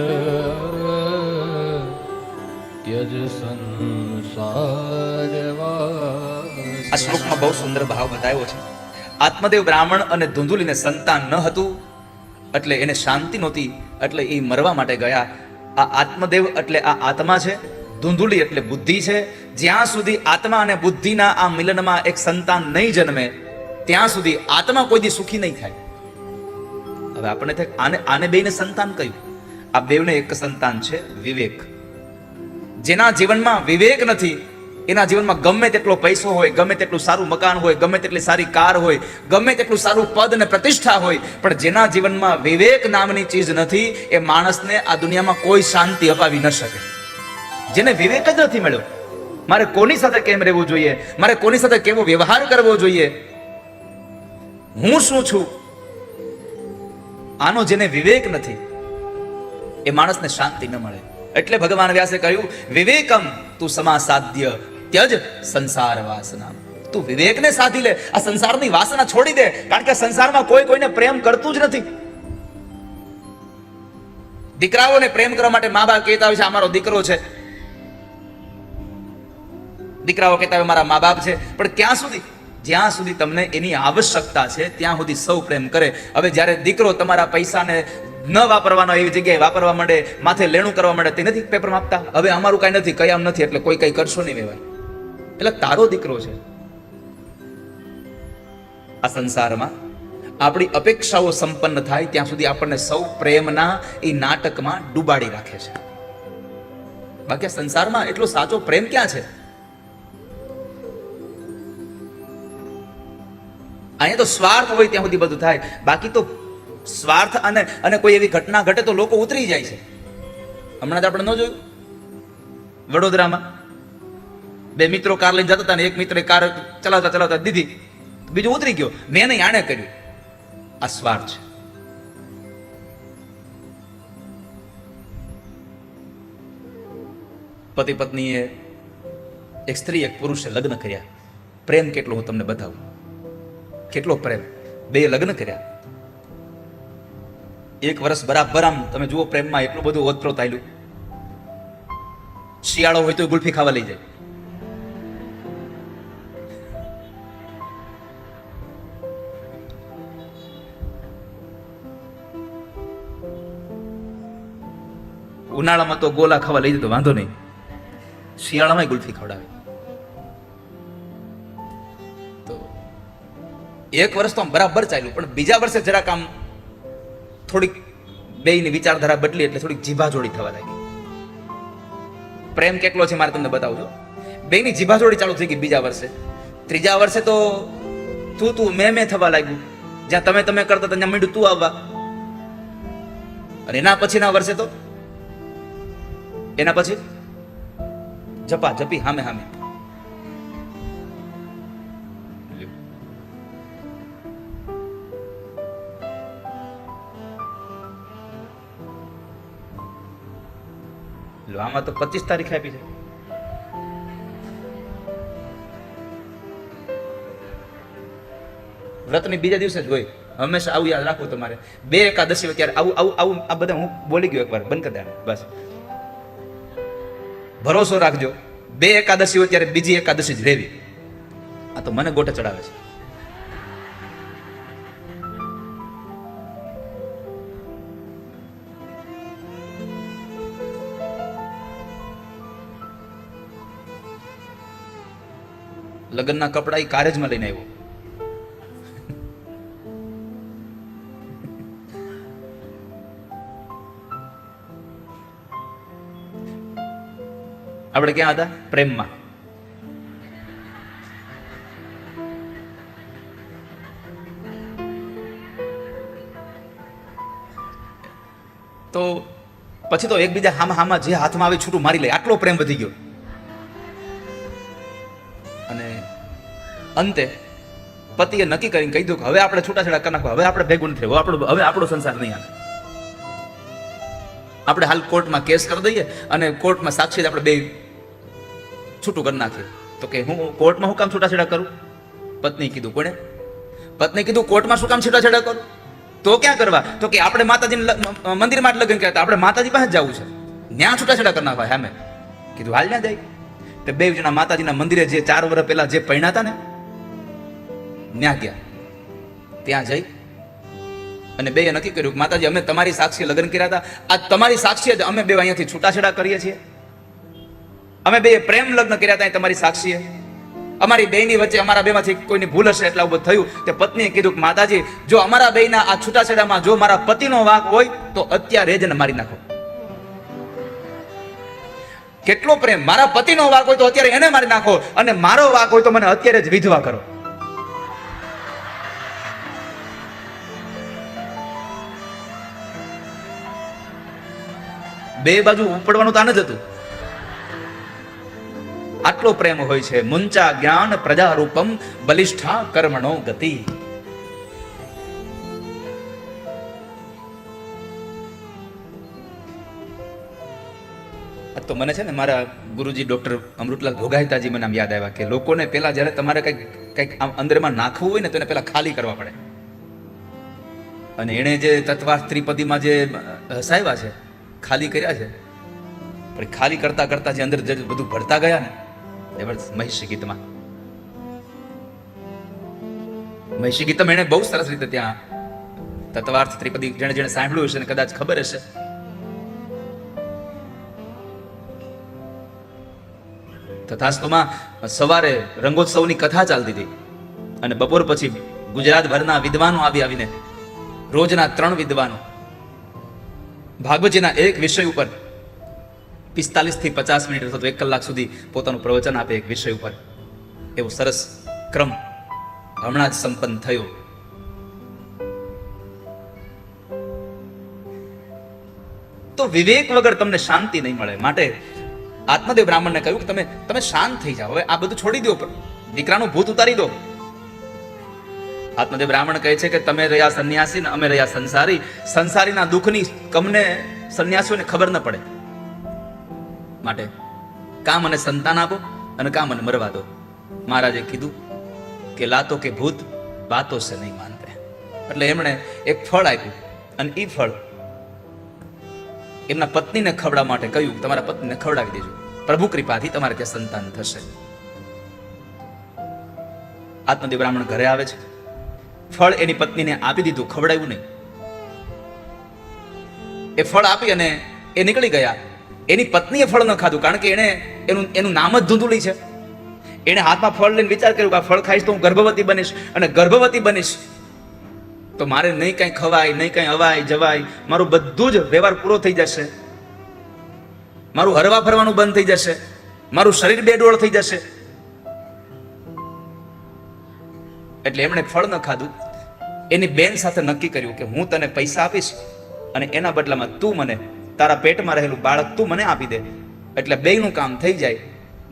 [SPEAKER 2] ત્યજ સંસારવાસ.
[SPEAKER 1] આ શ્લોકમાં બહુ સુંદર ભાવ બતાવ્યો છે. આત્મદેવ બ્રાહ્મણ અને ધુંધુલીને સંતાન ન હતું, એટલે એને શાંતિ નહોતી, એટલે એ મરવા માટે ગયા. આ આત્મદેવ એટલે આ આત્મા છે, ધુંધુલી એટલે બુદ્ધિ છે. જ્યાં સુધી આત્મા અને બુદ્ધિના આ મિલનમાં એક સંતાન નહીં જન્મે ત્યાં સુધી આત્મા કોઈ દી સુખી નહીં થાય. હવે આપણે આને બેને સંતાન કહ્યું. આ બેવને એક સંતાન છે વિવેક. જેના જીવનમાં વિવેક નથી, એના જીવનમાં ગમે તેટલો પૈસો હોય, ગમે તેટલું સારું મકાન હોય, ગમે તેટલી સારી કાર હોય, ગમે તેટલું સારું પદ અને પ્રતિષ્ઠા હોય, પણ જેના જીવનમાં વિવેક નામની ચીજ નથી, એ માણસને આ દુનિયામાં કોઈ શાંતિ અપાવી ન શકે. જેને વિવેક જ નથી મળ્યો, મારે કોની સાથે કેમ રહેવું જોઈએ, મારે કોની સાથે કેવો વ્યવહાર કરવો જોઈએ, હું શું છું, આનો જેને વિવેક નથી એ માણસને શાંતિ ન મળે. એટલે ભગવાન વ્યાસે કહ્યું વિવેકમ તું સમાસાદ્ય ત્યજ સંસાર વાસના. તું વિવેકને સાધી લે, આ સંસારની વાસના છોડી દે, કારણ કે સંસારમાં કોઈ કોઈને પ્રેમ કરતું જ નથી. દીકરાઓને પ્રેમ કરવા માટે મા બાપ કહેતા હોય છે અમારો દીકરો છે, દીકરાઓ કહેતા હોય મારા મા બાપ છે, પણ ક્યાં સુધી? જ્યાં સુધી તમને એની આવશ્યકતા છે ત્યાં સુધી સૌ પ્રેમ કરે. હવે જ્યારે દીકરો તમારા પૈસાને ન વાપરવાનો એવી જગ્યાએ વાપરવા માંડે, માથે લેણું કરવા માંડે, તે નથી પેપર આપતા, હવે અમારું કઈ નથી, કયામ નથી, એટલે કોઈ કઈ કરશો નહીં વ્યવહાર, એટલે તારો દીકરો છે. આ સંસારમાં આપણી અપેક્ષાઓ સંપન્ન થાય ત્યાં સુધી આપણને સૌ પ્રેમના એ નાટકમાં ડૂબાડી રાખે છે. બાકી આ સંસારમાં એટલો સાચો પ્રેમ ક્યાં છે? અહીંયા તો સ્વાર્થ હોય ત્યાં સુધી બધું થાય, બાકી તો સ્વાર્થ અને કોઈ એવી ઘટના ઘટે તો લોકો ઉતરી જાય છે. હમણાં જ આપણે ન જોયું વડોદરામાં બે મિત્રો કાર લઈને જતા હતા ને એક મિત્રે કાર ચલાવતા ચલાવતા દીધી, બીજો ઉતરી ગયો, મેં નહીં આણે કર્યું. આ સ્વાર્થ છે. પતિ પત્નીએ, એક સ્ત્રી એક પુરુષે લગ્ન કર્યા. પ્રેમ કેટલો હું તમને બતાવું, કેટલો પ્રેમ. બે લગ્ન કર્યા, 1 વર્ષ બરાબર આમ તમે જુઓ પ્રેમમાં એટલું બધું ઓતપ્રોત આયલું. શિયાળો હોય તો ગુલ્ફી ખાવા લઈ જાય, ઉનાળામાં તો ગોલા ખાવા લઈ જતો વાંધો નહીં, શિયાળામાં ગુલ્ફી ખવડાવે. તો 1 વર્ષ તો આમ બરાબર ચાલ્યું, પણ બીજા વર્ષે જરાક આમ થોડીક બેયની વિચારધારા બદલી એટલે થોડીક જીભાજોડી થવા લાગી. પ્રેમ કેટલો છે મારે તમને બતાવું છું. બેયની જીભાજોડી ચાલુ થઈ ગઈ બીજા વર્ષે. ત્રીજા વર્ષે તો તું મેં થવા લાગ્યું. જ્યાં તમે કરતા ત્યાં મીંડું તું આવવા. અને એના પછીના વર્ષે તો એના પછી જપા જપી હામે હામે. આમાં તો 25 તારીખ આપી છે. વ્રતની બીજા દિવસે જ હોય. હંમેશા આવું યાદ રાખવું તમારે. 2 એકાદશી હોય ત્યારે આવું આ બધા હું બોલી ગયો એકવાર, બંધ કરી દે બસ. ભરોસો રાખજો, 2 એકાદશી હોય ત્યારે બીજી એકાદશી જ રહેવી. આ તો મને ગોટે ચડાવે છે. લગ્નના કપડા એ કારેજમાં લઈને આવ્યો. આપણે ક્યાં હતા? પ્રેમમાં. તો પછી તો એકબીજા હામાં જે હાથમાં આવે છૂટું મારી લે, આટલો પ્રેમ વધી ગયો. અને અંતે પતિએ નક્કી કરીને કહી દઉં કે હવે આપણે છૂટાછેડા કરી નાખો, હવે આપણે ભેગું નથી રહેવું, હવે આપણો સંસાર નહીં આવે. આપણે હાલ કોર્ટમાં કેસ કરી દઈએ અને કોર્ટમાં સાક્ષી આપણે બે છૂટું કરી નાખીએ. તો કે હું કોર્ટમાં શું કામ છૂટાછેડા કરું? પત્ની કીધું. કોણે? પત્ની કીધું કોર્ટમાં શું કામ છૂટાછેડા કરું? તો ક્યાં કરવા? તો કે આપણે માતાજીના મંદિરમાં જ લગ્ન કર્યા હતા, આપણે માતાજી પાસે જ જવું છે, ત્યાં છૂટાછેડા કરી નાખવા. સામે કીધું હાલ ના જાય. તે બે જણા માતાજીના મંદિરે જે 4 વર્ષ પહેલા જે પૈણા હતા ને ત્યાં ગયા. ત્યાં જઈ અને બે નક્કી કર્યું કે માતાજી અમે તમારી સાક્ષી લગ્ન કર્યા હતા, આ તમારી સાક્ષી જ અમે બે અહીંયાથી છૂટાછેડા કરીએ છીએ. અમે બે પ્રેમ લગ્ન કર્યા હતા તમારી સાક્ષીએ. અમારી બેની વચ્ચે અમારા બેમાંથી કોઈની ભૂલ હશે એટલે આવું થયું. તે પત્નીએ કીધું કે માતાજી જો અમારા બેના આ છૂટાછેડામાં જો મારા પતિનો વાંક હોય તો અત્યારે જ એને મારી નાખો. કેટલો પ્રેમ! મારા પતિનો વાંક હોય તો અત્યારે એને મારી નાખો, અને મારો વાંક હોય તો મને અત્યારે જ વિધવા કરો. બે બાજુ ઉપડવાનું તાન જ હતું. આટલો પ્રેમ હોય છે. મુંચા જ્ઞાન પ્રજા રૂપમ બલિષ્ઠા કર્મણો ગતિ. તો મને છે ને મારા ગુરુજી ડોક્ટર અમૃતલાલ ભોગાયતાજી મને આમ યાદ આવ્યા કે લોકોને પેલા જયારે તમારે કંઈક આમ અંદરમાં નાખવું હોય ને તો એને પેલા ખાલી કરવા પડે. અને એણે જે તત્વાર્થ ત્રિપદીમાં જે હસાવ્યા છે, ખાલી કર્યા છે, પણ ખાલી કરતા કરતા જે અંદર જે બધું ભરતા ગયા ને મહિષી ગીતમાં, મહિષી ગીતમ એને બહુ સરસ રીતે ત્યાં તત્વાર્થ ત્રિપદી જેને જેને સાંભળ્યું હશે ને કદાચ ખબર હશે. તથાસ્તુમાં સવારે રંગોત્સવની કથા ચાલતી હતી અને બપોર પછી ગુજરાતભરના વિદ્વાનો આવીને રોજના 3 વિદ્વાનો ભાગવતજીના એક વિષય ઉપર 45 થી 50 મિનિટ અથવા તો 1 કલાક સુધી પોતાનું પ્રવચન આપે એક વિષય ઉપર. એવો સરસ ક્રમ હમણાં જ સંપન્ન થયો. તો વિવેક વગર તમને શાંતિ નહીં મળે. માટે આત્મદેવ બ્રાહ્મણને કહ્યું કે તમે શાંત થઈ જાઓ, હવે આ બધું છોડી દો, દીકરાનું ભૂત ઉતારી દો. આત્મદેવ બ્રાહ્મણ કહે છે કે તમે રહ્યા સંન્યાસી ને અમે રહ્યા સંસારી. સંસારીના દુઃખની કમને સંન્યાસીઓને ખબર ન પડે. માટે કાં મને સંતાન આપો અને કાં મને મરવા દો. મહારાજે કીધું કે લાતો કે ભૂત બાતો સે નહીં માનતે. એટલે એમણે એક ફળ આપ્યું અને એ ફળ એમના પત્નીને ખવડાવવા માટે કહ્યું, તમારા પત્નીને ખવડાવી દેજો, પ્રભુ કૃપાથી તમારે ત્યાં સંતાન થશે. આત્મદેવ બ્રાહ્મણ ઘરે આવે છે, ફળ એની પત્નીને આપી દીધું, ખવડાવ્યું નહીં. એ ફળ આપી અને એ નીકળી ગયા. એની પત્નીએ ફળ ન ખાધું, કારણ કે એનું નામ જ ધૂંધુલી છે. એને હાથમાં ફળ લઈને વિચાર કર્યો કે આ ફળ ખાઈશ તો હું ગર્ભવતી બનીશ, અને ગર્ભવતી બનીશ તો મારે નહીં કઈ ખવાય, નહીં કઈ અવાય જવાય, મારું બધું જ વ્યવહાર પૂરો થઈ જશે, મારું હરવા ફરવાનું બંધ થઈ જશે, મારું શરીર બેડોળ થઈ જશે. એટલે એમણે ફળ ન ખાધું. એની બેન સાથે નક્કી કર્યું કે હું તને પૈસા આપીશ અને એના બદલામાં તું મને તારા પેટમાં રહેલું બાળક તું મને આપી દે, એટલે બેયનું કામ થઈ જાય.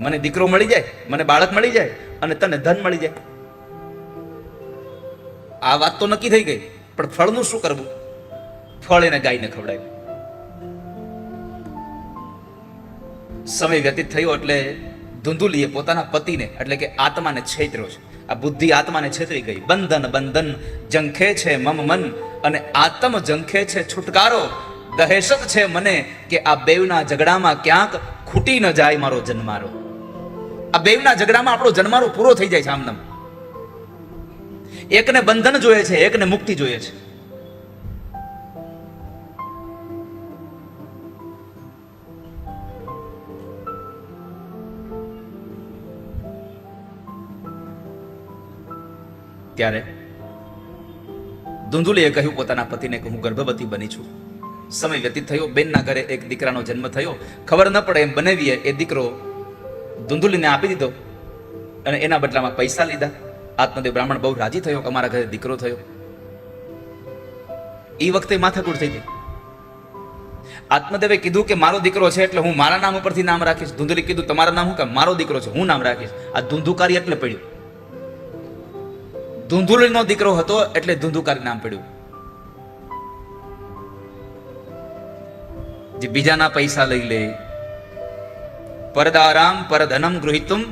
[SPEAKER 1] મને દીકરો મળી જાય, મને બાળક મળી જાય અને તને ધન મળી જાય. આ વાત તો નક્કી થઈ ગઈ, પણ ફળનું શું કરવું? ફળ એને ગાયને ખવડાવ્યું. સમય વ્યતીત થયો એટલે ધુંધુલીએ પોતાના પતિને એટલે કે આત્માને છેતર્યો છે. આ બુદ્ધિ આત્માને છેતરી ગઈ. બંધન બંધન જંખે છે મમ મન, અને આત્મ જંખે છે છુટકારો. દહેશત છે મને કે આ બેવના ઝઘડામાં ક્યાંક ખૂટી ન જાય મારો જન્મારો. આ બેવના ઝઘડામાં આપણો જન્મારો પૂરો થઈ જાય છે આમનામ. એકને બંધન જોઈએ છે, એકને મુક્તિ જોઈએ છે. ત્યારે ધુંધુલીએ કહ્યું પોતાના પતિને કે હું ગર્ભવતી બની છું. સમય વ્યતીત થયો, બેનના ઘરે એક દીકરાનો જન્મ થયો. ખબર ન પડે એમ બનેવીએ એ દીકરો ધુંધુલીને આપી દીધો અને એના બદલામાં પૈસા લીધા. આત્મદેવ બ્રાહ્મણ બહુ રાજી થયો કે અમારા ઘરે દીકરો થયો. એ વખતે માથાકૂટ થઈ ગઈ. આત્મદેવે કીધું કે મારો દીકરો છે એટલે હું મારા નામ ઉપરથી નામ રાખીશ. ધુંધુલી કીધું તમારા નામ હું કામ? મારો દીકરો છે, હું નામ રાખીશ. આ ધુંધુકારી એટલે પડ્યું. ધુંધુલીનો દીકરો હતો એટલે ધુંધુકારી નામ પડ્યું. જે બીજાના પૈસા લઈ લે, પરદારામ પરધનમ ગૃહિતુમ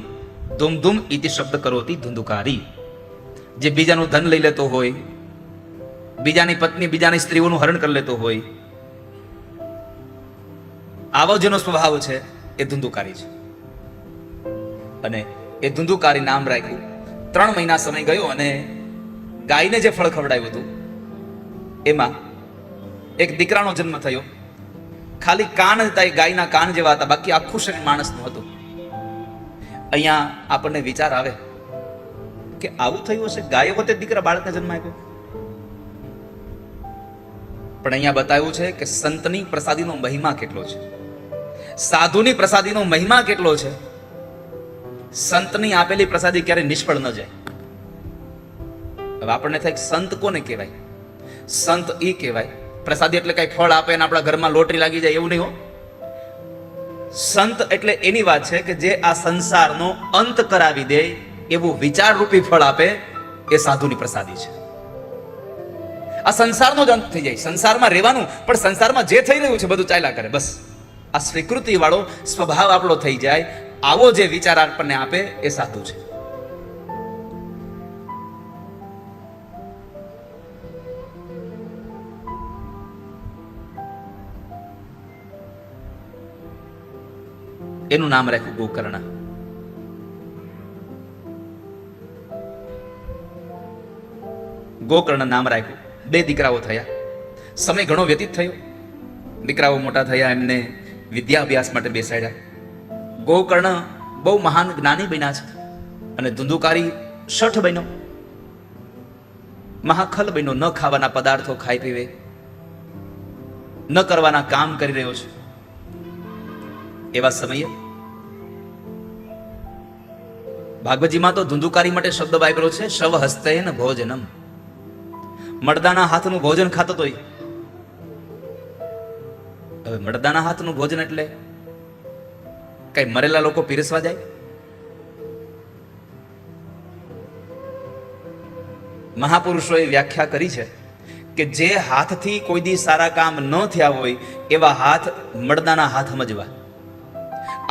[SPEAKER 1] ધૂમ ધૂમ ઇતિ શબ્દ કરોતી ધુંધુકારી. જે બીજાનું ધન લઈ લેતો હોય, બીજાની પત્ની બીજાની સ્ત્રીઓનું હરણ કરી લેતો હોય, આવો જેનો સ્વભાવ છે એ ધુંધુકારી છે. અને એ ધુંધુકારી નામ રાખ્યું. 3 મહિના સમય ગયો અને ગાયને જે ફળ ખવડાવ્યું હતું એમાં એક દીકરાનો જન્મ થયો. ખાલી કાન હતા એ ગાયના કાન જેવા હતા, બાકી આખું શરીર માણસનું હતું. અહીંયા આપણને વિચાર આવે કે આવું થયું હશે, ગાય વખતે દીકરા બાળકને જન્મ આપ્યો. પણ અહીંયા બતાવ્યું છે કે સંતની પ્રસાદીનો મહિમા કેટલો છે, સાધુની પ્રસાદીનો મહિમા કેટલો છે. સંતની આપેલી પ્રસાદી ક્યારે નિષ્ફળ ન જાય. હવે આપણને થાય સંત કોને કહેવાય? સંત ઈ કહેવાય, પ્રસાદી એટલે કઈ ફળ આપે ને આપણા ઘરમાં લોટરી લાગી જાય એવું નહીં હો. સંત એટલે એની વાત છે કે જે આ સંસારનો અંત કરાવી દે એવું વિચાર રૂપી ફળ આપે, એ સાધુની પ્રસાદી છે. આ સંસારનો જ અંત થઈ જાય, સંસારમાં રહેવાનું, પણ સંસારમાં જે થઈ રહ્યું છે બધું ચાલ્યા કરે. બસ આ સ્વીકૃતિ વાળો સ્વભાવ આપણો થઈ જાય, આવો જે વિચાર આપણને આપે એ સાધુ છે. એનું નામ રાખ્યું ગોકર્ણ. ગોકર્ણ નામ રાખ્યું. 2 દીકરાઓ થયા. સમય ઘણો વ્યતીત થયો. દીકરાઓ મોટા થયા, એમને વિદ્યા અભ્યાસ માટે બેસાડ્યા. ગોકર્ણ બહુ મહાન જ્ઞાની બન્યા છે અને ધુંધુકારી શઠ બન્યો, મહાખલ બન્યો. ન ખાવાના પદાર્થો ખાઈ પીવે, ન કરવાના કામ કરી રહ્યો છે. એવા સમયે ભાગવતજીમાં તો ધુંધુકારી માટે શબ્દ વાપર્યો છે, શવ હસ્તેન ભોજનમ. મડદાના હાથનું ભોજન ખાતો તો. હવે મડદાના હાથનું ભોજન એટલે કઈ મરેલા લોકો પીરસવા જાય? મહાપુરુષોએ વ્યાખ્યા કરી છે કે જે હાથથી કોઈ દી સારા કામ ન થયા હોય એવા હાથ મડદાના હાથ સમજવા.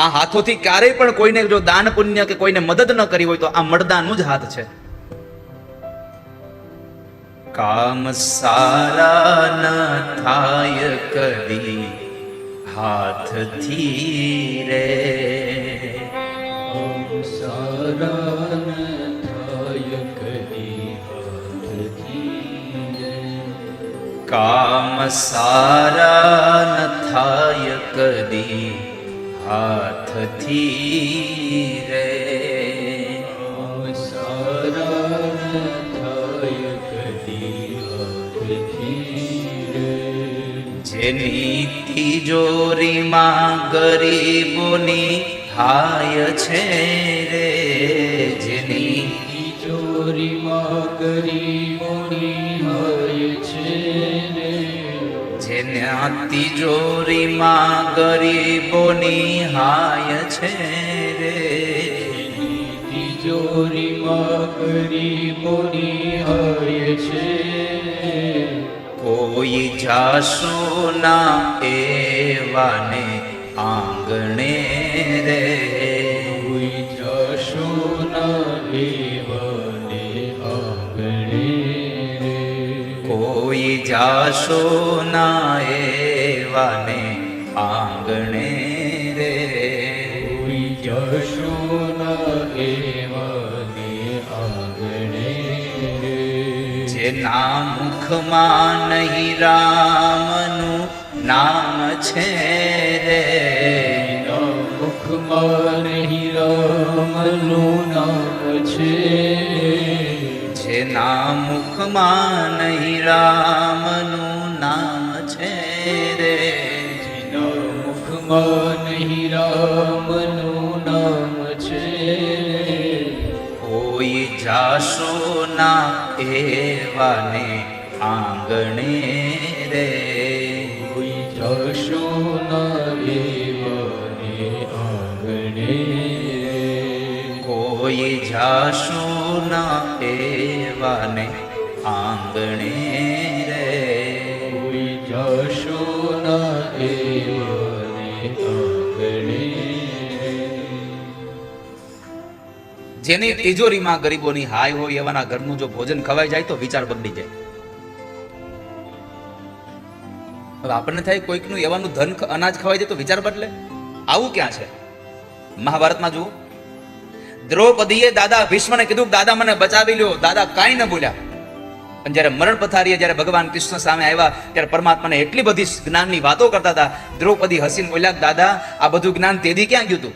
[SPEAKER 1] આ હાથોથી ક્યારેય પણ કોઈને જો દાન પુણ્ય કે કોઈને મદદ ન કરી હોય તો આ મડદાનું જ હાથ છે. કામ સારા ન થાય કદી હાથથી રે,
[SPEAKER 2] સારા ન થાય કદી હાથથી રે.
[SPEAKER 1] કામ સારા ન થાય કદી હાથથી રે.
[SPEAKER 2] સારા ન થાય કદી હાથથી રે.
[SPEAKER 1] જેની તિજોરીમાં ગરીબોની હાય છે રે, જેની
[SPEAKER 2] તિજોરીમાં ગરીબોની હાય છે રે.
[SPEAKER 1] જેના તિજોરીમાં ગરીબોની હાય છે રે,
[SPEAKER 2] તિજોરીમાં ગરીબોની હાય છે.
[SPEAKER 1] કોઈ જાશો ના એવાને આંગણે રે,
[SPEAKER 2] કોઈ જશો ના એવાને આંગણે રે.
[SPEAKER 1] કોઈ જાશો ના એવાને આંગણે રે,
[SPEAKER 2] કોઈ જશો ના એવાને આંગણે રે.
[SPEAKER 1] જેના મુખમાં નહીં રામનું નામ છે રે,
[SPEAKER 2] મુખમાં નહીં રામનું નામ છે.
[SPEAKER 1] જેના મુખમાં નહીં રામનું નામ છે રે,
[SPEAKER 2] જેના મુખમાં નહીં રામનું નામ છે.
[SPEAKER 1] કોઈ જાશો ના એવાને આંગણે રે,
[SPEAKER 2] કોઈ જશો ના એવાને આંગણે રે.
[SPEAKER 1] કોઈ જાશો ના એવાને આંગણે રે,
[SPEAKER 2] કોઈ જશો ના એવાને આંગણે રે.
[SPEAKER 1] જેની તિજોરીમાં ગરીબોની હાય હોય એવાના ઘરનું જો ભોજન ખવાઈ જાય તો વિચાર બગડી જાય. હવે આપણને થાય કોઈકનું એવાનું ધન અનાજ ખવાય જાય તો વિચાર બદલે. આવું ક્યાં છે? મહાભારતમાં જુઓ, દ્રૌપદીએ દાદા ભીષ્મને કીધું, દાદા મને બચાવી લ્યો. દાદા કાંઈ ન બોલ્યા. અને જ્યારે મરણ પથારીએ જ્યારે ભગવાન કૃષ્ણ સામે આવ્યા ત્યારે પરમાત્માને એટલી બધી જ્ઞાનની વાતો કરતા હતા. દ્રૌપદી હસીને બોલ્યા, દાદા આ બધું જ્ઞાન તેદી ક્યાં ગયું હતું?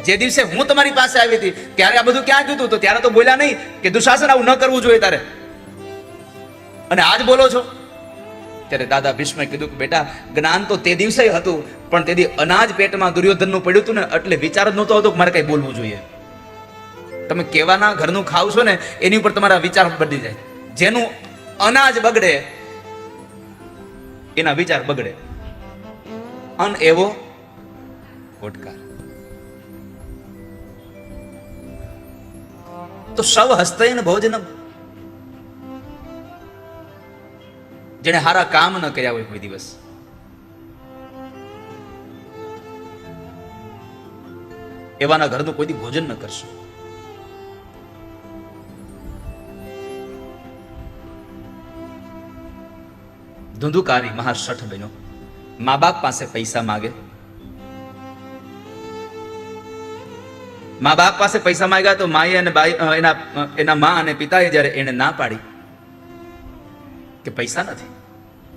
[SPEAKER 1] જે દિવસે હું તમારી પાસે આવી હતી ત્યારે આ બધું ક્યાં ગયું હતું? તો ત્યારે તો બોલ્યા નહીં કે દુશાસન આવું ન કરવું જોઈએ તારે, અને આજ બોલો છો? ત્યારે દાદા ભીષ્મે કીધું કે બેટા, જ્ઞાન તો તે દિવસે હતું, પણ તેથી અનાજ પેટમાં દુર્યોધનનું પડ્યું હતું ને, એટલે વિચાર જ નહોતો આવતો કે મારે કઈ બોલવું જોઈએ. તમે કેવાના ઘરનું ખાવ છો ને એની ઉપર તમારા વિચાર બદલી જાય. જેનું અનાજ બગડે એના વિચાર બગડે. અન એવો ઓટકાર. તો સવ હસ્તૈન ભોજનમ. જેને હારા કામ ન કર્યા હોય કોઈ દિવસ, એવાના ઘરનું કોઈ દી ભોજન ન કરશો. ધુંધુકારી મહાશઠ બન્યો. મા બાપ પાસે પૈસા માગે. મા બાપ પાસે પૈસા માંગ્યા તો માએ અને એના મા અને પિતાએ જ્યારે એને ના પાડી કે પૈસા નથી,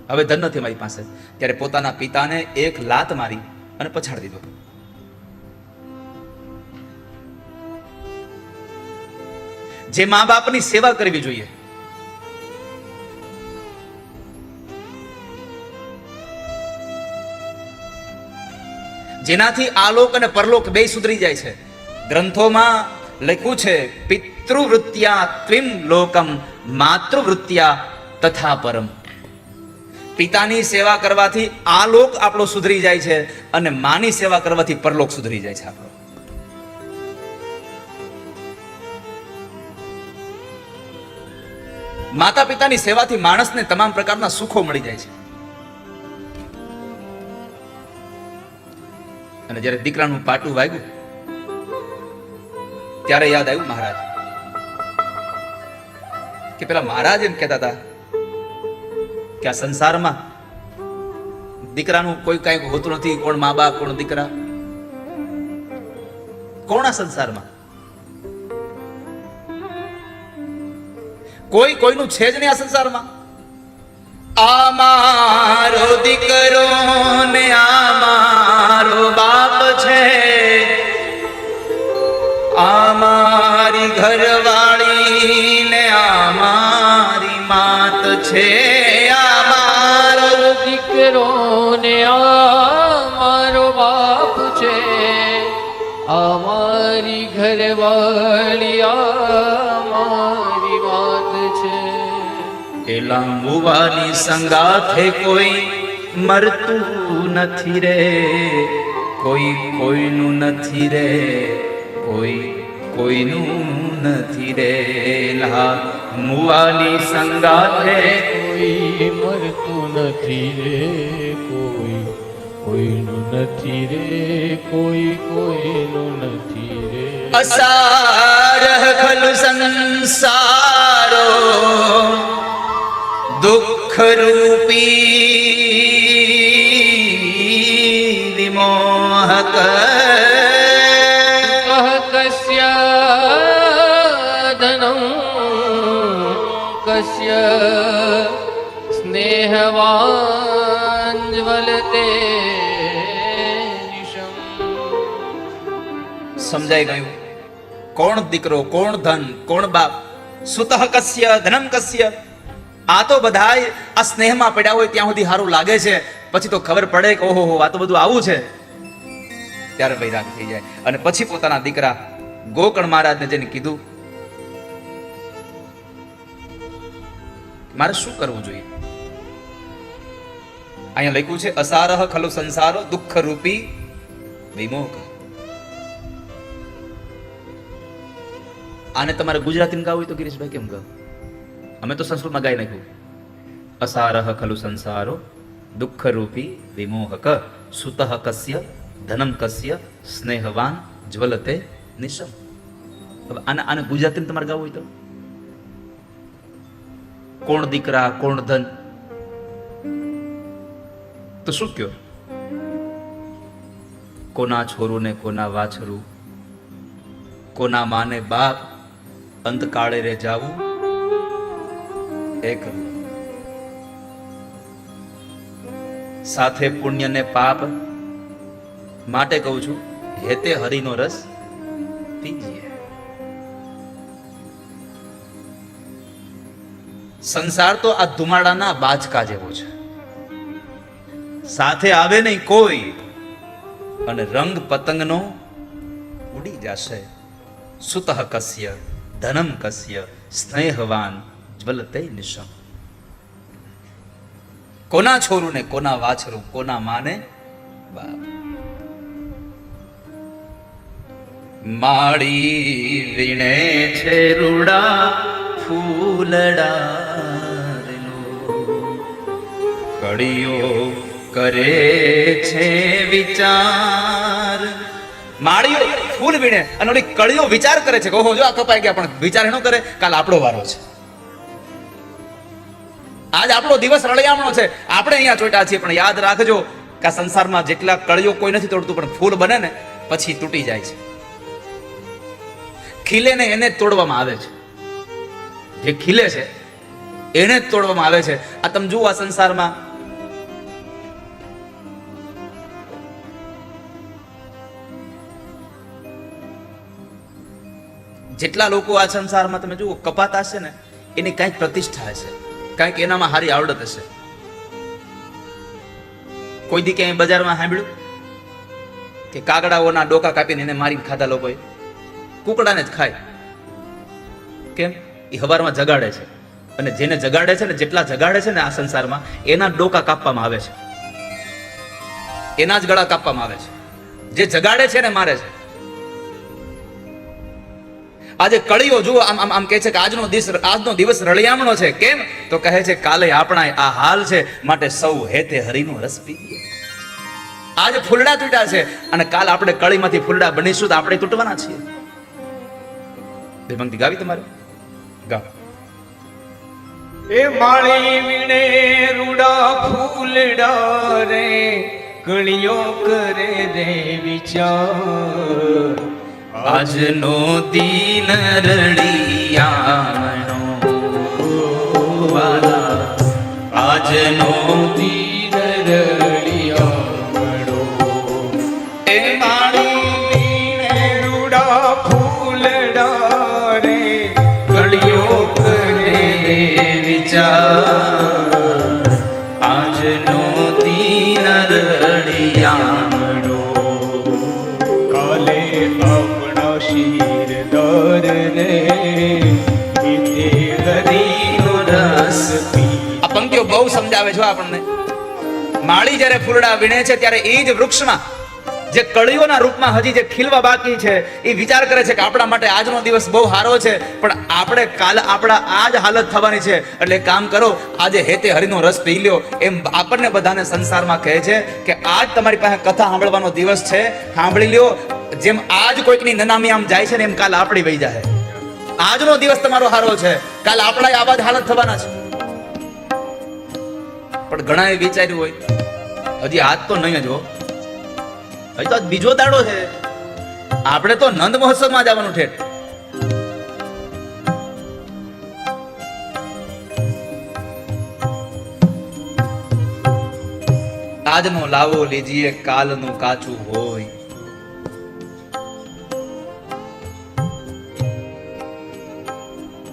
[SPEAKER 1] હવે ધન નથી મારી પાસે, ત્યારે પોતાના પિતાને એક લાત મારી અને પછાડી દીધો. જે મા બાપની સેવા કરવી જોઈએ, જેનાથી આલોક અને પરલોક બે સુધરી જાય છે. ગ્રંથોમાં લખ્યું છે, પિતૃવૃત્યા ત્વિમ લોકમ માતૃવૃત્યા તથા પરમ. પિતાની સેવા કરવાથી આલોક આપણો સુધરી જાય છે અને માની સેવા કરવાથી પરલોક સુધરી જાય છે આપણો. માતા પિતાની સેવાથી માણસને તમામ પ્રકારના સુખો મળી જાય છે. અને જ્યારે દીકરાનું પાટું વાગ્યું ત્યારે યાદ આવ્યું મહારાજ, કે પેલા મહારાજ એમ કહેતા હતા કે આ સંસારમાં દીકરાનું કોઈ કઈ હોતું નથી. કોણ મા બાપ, કોણ દીકરા, કોણ આ સંસારમાં? કોઈ કોઈનું છે જ નહીં આ સંસારમાં. આ મારો દીકરો ને આ મારો બાપ છે, આ મારી ઘરવાળી ને આ મારી માત છે, આ મારો
[SPEAKER 2] દીકરો ને આ મારો બાપ છે, આ મારી ઘરવાળી આ મારી વાત છે.
[SPEAKER 1] એલા મુવાની સંગાથે કોઈ મરતું નથી રે, કોઈ કોઈનું નથી રે, કોઈ કોઈનું નથી રે. લા મુવાની સંગાથે
[SPEAKER 2] કોઈ મરતું નથી રે, કોઈ કોઈનું નથી રે, કોઈ કોઈનું નથી રે.
[SPEAKER 1] અસારહ ખલુ સંસારો દુઃખ રૂપી વિમોહક.
[SPEAKER 2] કસ્ય ધનમ કસ્ય સ્નેહવાન જ્વલતે નિશમ.
[SPEAKER 1] સમજાઈ ગયું કોણ દીકરો, કોણ ધન, કોણ બાપ. સુતઃ કસ્ય ધનમ કસ્ય. આ તો બધાય આ સ્નેહમાં પડ્યા હોય ત્યાં સુધી સારું લાગે છે, પછી તો ખબર પડે કે ઓહો આ તો બધું આવું છે, ત્યારે વૈરાગ થઈ જાય. અને પછી પોતાના દીકરા ગોકર્ણ મહારાજને જઈને કીધું મારે શું કરવું જોઈએ. અહીંયા લખ્યું છે, અસારહ ખલુ સંસારો દુઃખ રૂપી વિમોહ. આને તમારે ગુજરાતીમાં ગાવું હોય તો ગિરીશભાઈ કેમ ગાવ? અમે તો સંસ્કૃતમાં ગાઈ નાખ્યું. અસારહ ખલુ સંસારો દુઃખ રૂપી વિમોહક. સુતઃ કસ્ય ધનમ કસ્ય સ્નેહવાન જ્વલતે નિશમ. હવે આને ગુજરાતીમાં તમારે ગાવું હોય તો કોણ દીકરા, કોણ ધન, તો શું કયો? કોના છોરું ને કોના વાછરું, કોના માને બાપ, અંતકાળે રે જાવું એક સાથે પુણ્ય ને પાપ, માટે કહું છું હેતે હરિનો રસ પીજીએ. સંસાર તો આ ધુમાડાના બાચકા જેવો છે, સાથે આવે નહીં કોઈ, અને રંગ પતંગનો ઉડી જશે. સુતઃ કસ્ય ધનમ કસ્ય સ્નેહવાન જ્વલતે નિશમ. કોના છોરું ને કોના વાછરું, કોના માને બાપ. માળી વીણે છે રૂડા ફૂલડા, કળીઓ કરે છે વિચાર. માળીઓ ફૂલ વીણે અને ઓલી કળીઓ વિચાર કરે છે કે ઓહો જો આ કપાઈ ગયા, પણ વિચાર એનો કરે કાલ આપણો વારો છે, આજ આપણો દિવસ રળિયામણો છે, આપણે અહીંયા ચોટ્યા છીએ. પણ યાદ રાખજો કે આ સંસારમાં જેટલા કળીઓ કોઈ નથી તોડતું, પણ ફૂલ બને ને પછી તૂટી જાય છે. ખીલે ને એને જ તોડવામાં આવે છે, જે ખીલે છે એને જ તોડવામાં આવે છે. આ તમે જુઓ આ સંસારમાં જેટલા લોકો આ સંસારમાં તમે જુઓ કપાતા હશે ને, એની કઈક પ્રતિષ્ઠા હશે, કઈક એનામાં સારી આવડત હશે. કોઈ દી ક્યાંય બજારમાં સાંભળ્યું કે કાગડાઓના ડોકા કાપીને એને મારીને ખાધા લોકોએ? કુકડાને જ ખાય. કેમ? એ હવારમાં જગાડે છે, અને જેને જગાડે છે ને, જેટલા જગાડે છે ને આ સંસારમાં, એના ડોકા કાપવામાં આવે છે, એના જ ગળા કાપવામાં આવે છે. જે જગાડે છે ને મારે છે. આજે કળીઓ જુઓ આમ આમ આમ કહે છે કે આજનો દિવસ રળિયામણો છે. કેમ? તો કહે છે કાલે આપણા આ હાલ છે, માટે સૌ હેતે હરિનો રસ પીએ. આજે ફૂલડા તૂટ્યા છે, અને કાલ આપણે કળીમાંથી ફૂલડા બનીશું તો આપણે તૂટવાના છીએ. બે પંક્તિ ગાવી તમારે? ગાવ.
[SPEAKER 2] એ માળી વીણે રૂડા ફૂલડા રે, કળીઓ કરે રે વિચાર.
[SPEAKER 1] આજનો દિન રળિયામણો વાલા, આજનો
[SPEAKER 2] દીન રળિયામણો.
[SPEAKER 1] એ માળી
[SPEAKER 2] વીણે રૂડા ફૂલડા રે, કળીઓ કરે રે
[SPEAKER 1] વિચાર. આજનો દિન રળિયામણો,
[SPEAKER 2] કાલે આપણા શિર દર રે, હિતે હરિનો રસ પી.
[SPEAKER 1] આ પંક્તિઓ બહુ સમજાવે છે આપણને. માળી જ્યારે ફૂલડા વીણે છે ત્યારે એ જ વૃક્ષમાં જે કળીઓના રૂપમાં હજી જે ખીલવા બાકી છે, એ વિચાર કરે છે કે આપણા માટે આજનો દિવસ બહુ સારો છે, પણ આપણે કાલે આપણા આ જ હાલત થવાની છે. એટલે કામ કરો, આજે હેતે હરિનો રસ પી લ્યો. એમ આપણને બધાને સંસારમાં કહે છે કે આજ તમારી પાસે કથા સાંભળવાનો દિવસ છે, સાંભળી લ્યો. જેમ આજ કોઈકની નનામી આમ જાય છે ને, એમ કાલ આપણી વહી જાય. આજનો દિવસ તમારો સારો છે, કાલ આપણા આવા જ હાલત થવાના છે. પણ ઘણા એ વિચાર્યું હોય હજી આજ તો નહીં જ હો, હજી તો આજ બીજો દાડો છે, આપણે તો નંદ મહોત્સવમાં જવાનું ઠેઠ. આજનો લાવો લીજીએ, કાલનું કાચું હોય.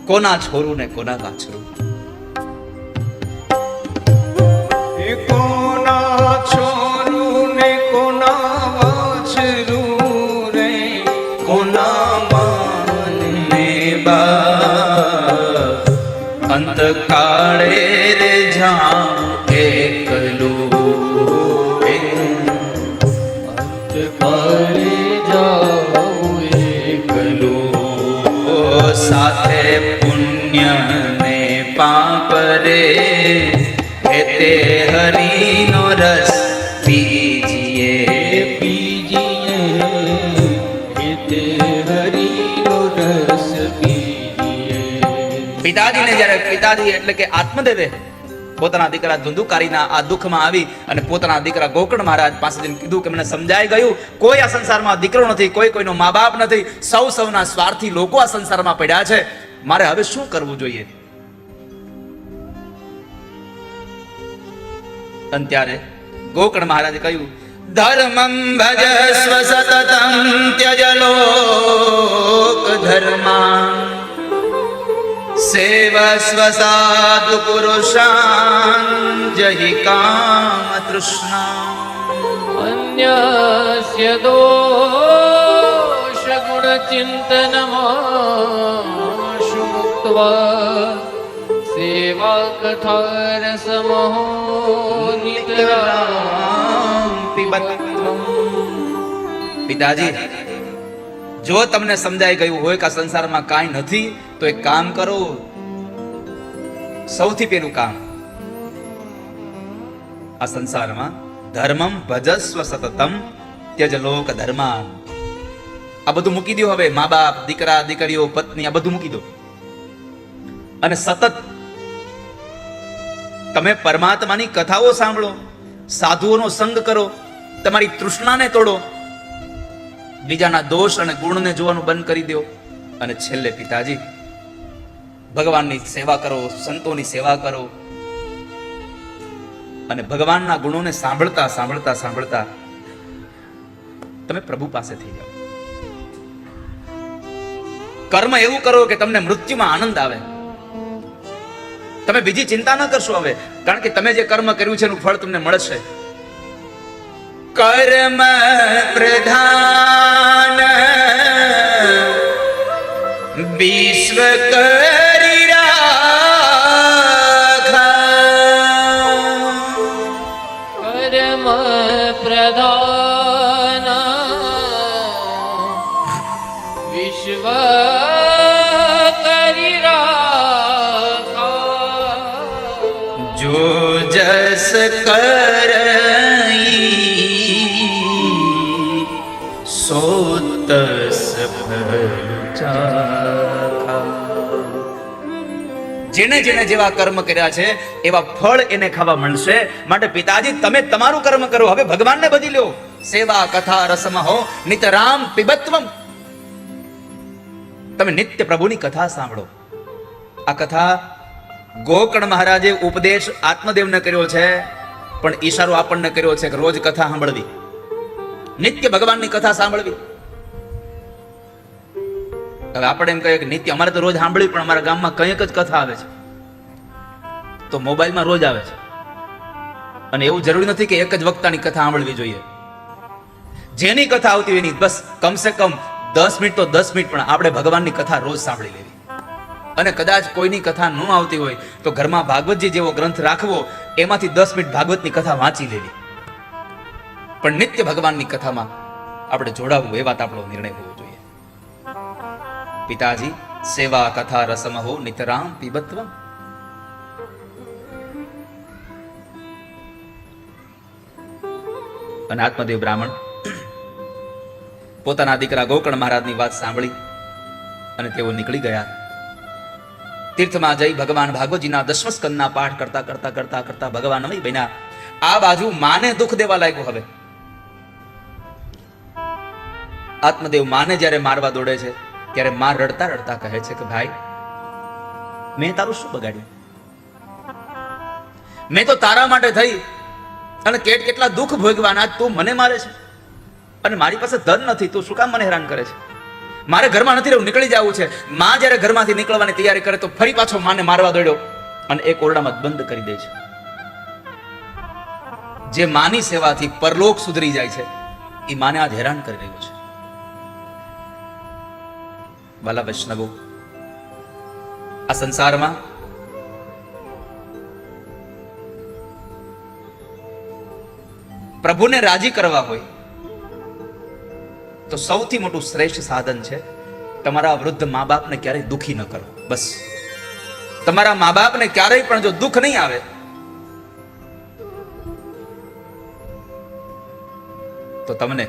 [SPEAKER 1] કોના છોરું ને કોના વાછરું,
[SPEAKER 2] કોના છોરું ને કોના વાછરું રે,
[SPEAKER 1] કોના માન ને બાપ. અંતકાળે રે જાઉં એકલું,
[SPEAKER 2] અંતકાળે જાઉં એકલું.
[SPEAKER 1] સાથે પુણ્ય ને પાપ રે, હેતે હરિનો રસ પીજીએ.
[SPEAKER 2] પીજીએ હેતે હરિનો રસ પીજીએ.
[SPEAKER 1] પિતાજીને જ્યારે પિતાજી એટલે કે આત્મદેવે પોતાના દીકરા ધુંધુકારીના આ દુઃખમાં આવી અને પોતાના દીકરા ગોકર્ણ મહારાજ પાસે જઈને કીધું કે મને સમજાઈ ગયું, કોઈ આ સંસારમાં દીકરો નથી, કોઈ કોઈનો મા બાપ નથી, સૌના સ્વાર્થી લોકો આ સંસારમાં પડ્યા છે, મારે હવે શું કરવું જોઈએ? અને ત્યારે ગોકર્ણ મહારાજે કહ્યું, ધર્મં ભજસ્વ સતતં ત્યજ લોક ધર્માન સેવસ્વ સાધુ પુરુષાન જહિ કામ તૃષ્ણા.
[SPEAKER 2] અન્યસ્ય દોષ ગુણ ચિંતનમાશુ મુક્ત્વા સેવા કથા રસમો નિતરામ પિબત્વમ.
[SPEAKER 1] પિતાજી, જો તમને સમજાઈ ગયું હોય કે આ સંસારમાં કાંઈ નથી, તો એક કામ કરો. સૌથી પહેલું કામ, આ સંસારમાં ધર્મમ ભજસ્વ સતતમ ત્યજ લોક ધર્માન. આ બધું મૂકી દો. હવે મા બાપ, દીકરા દીકરીઓ, પત્ની, આ બધું મૂકી દો અને સતત તમે પરમાત્માની કથાઓ સાંભળો, સાધુઓનો સંગ કરો, તમારી તૃષ્ણાને તોડો, બીજાના દોષ અને ગુણને જોવાનું બંધ કરી દો. અને છેલ્લે પિતાજી, ભગવાનની સેવા કરો, સંતોની સેવા કરો અને ભગવાનના ગુણોને સાંભળતા સાંભળતા સાંભળતા તમે પ્રભુ પાસે થઈ જાઓ. કર્મ એવું કરો કે તમને મૃત્યુમાં આનંદ આવે. તમે બીજી ચિંતા ન કરશો હવે, કારણ કે તમે જે કર્મ કર્યું છે એનું ફળ તમને મળશે. કર્મ પ્રધાન વિશ્વ કરી રાખા.
[SPEAKER 2] કર્મ પ્રધાન વિશ્વ કરી રાખા.
[SPEAKER 1] જો જસ કરઈ સોતસ ફલ ચાખા. જેને જેને જેવા કર્મ કર્યા છે એવા ફળ એને ખાવા મળશે. માટે પિતાજી, તમે તમારું કર્મ કરો, હવે ભગવાનને બધી લો. સેવા કથા રસમહો નિતરામ પિબત્વમ. તમે નિત્ય પ્રભુની કથા સાંભળો. આ કથા ગોકર્ણ મહારાજે ઉપદેશ આત્મદેવને કર્યો છે, પણ ઈશારો આપણને કર્યો છે કે રોજ કથા સાંભળવી, નિત્ય ભગવાનની કથા સાંભળવી. હવે આપણે એમ કહીએ કે નિત્ય અમારે તો રોજ સાંભળવી, પણ અમારા ગામમાં કંઈક જ કથા આવે છે, તો મોબાઈલમાં રોજ આવે છે. અને એવું જરૂરી નથી કે એક જ વક્તાની કથા સાંભળવી જોઈએ. જેની કથા આવતી હોય એની બસ કમસે કમ 10 મિનિટ તો 10 મિનિટ પણ આપણે ભગવાનની કથા રોજ સાંભળી લેવી. અને કદાચ કોઈની કથા ન આવતી હોય તો ઘરમાં ભાગવતજી જેવો ગ્રંથ રાખવો, એમાંથી 10 મિનિટ ભાગવતની કથા વાંચી લેવી. પણ નિત્ય ભગવાનની કથામાં આપણે જોડાવવું, એ વાત આપણો નિર્ણય હોવો જોઈએ. પિતાજી, સેવા કથા રસમહો નિતરામ પિબત્વમ. અને આત્મદેવ બ્રાહ્મણ પોતાના દીકરા ગોકર્ણ મહારાજની વાત સાંભળી અને તેઓ નીકળી ગયા. તીર્થમાં જઈ ભગવાન ભાગવતજીના 10મ સ્કંદના પાઠ કરતા કરતા કરતા કરતા ભગવાન નવી બન્યા. આ બાજુ માને દુઃખ દેવા લાગ્યું. હવે આત્મદેવ માને જ્યારે મારવા દોડે છે ત્યારે માં રડતા રડતા કહે છે કે ભાઈ, મેં તારું શું બગાડ્યું? મેં તો તારા માટે થઈ અને કેટલા દુઃખ ભોગવાના, તું મને મારે છે. અને મારી પાસે ધન નથી, તું શું કામ મને હેરાન કરે છે? મારે ઘરમાં નથી રહેવું, નીકળી જવું છે. માં જ્યારે ઘરમાંથી નીકળવાની તૈયારી કરે તો ફરી પાછો માને મારવા દોડ્યો અને એક ઓરડામાં બંધ કરી દે છે. જે માની સેવાથી પરલોક સુધરી જાય છે એ માને આજ હેરાન કરી રહ્યો છે. વાલા વૈષ્ણવો, આ સંસારમાં પ્રભુને રાજી કરવા હોય તો સૌથી મોટું શ્રેષ્ઠ સાધન છે તમારા વૃદ્ધ મા બાપને ક્યારેય દુખી ન કરો. બસ તમારા મા બાપને ક્યારેય પણ જો દુઃખ નહીં આવે તો તમને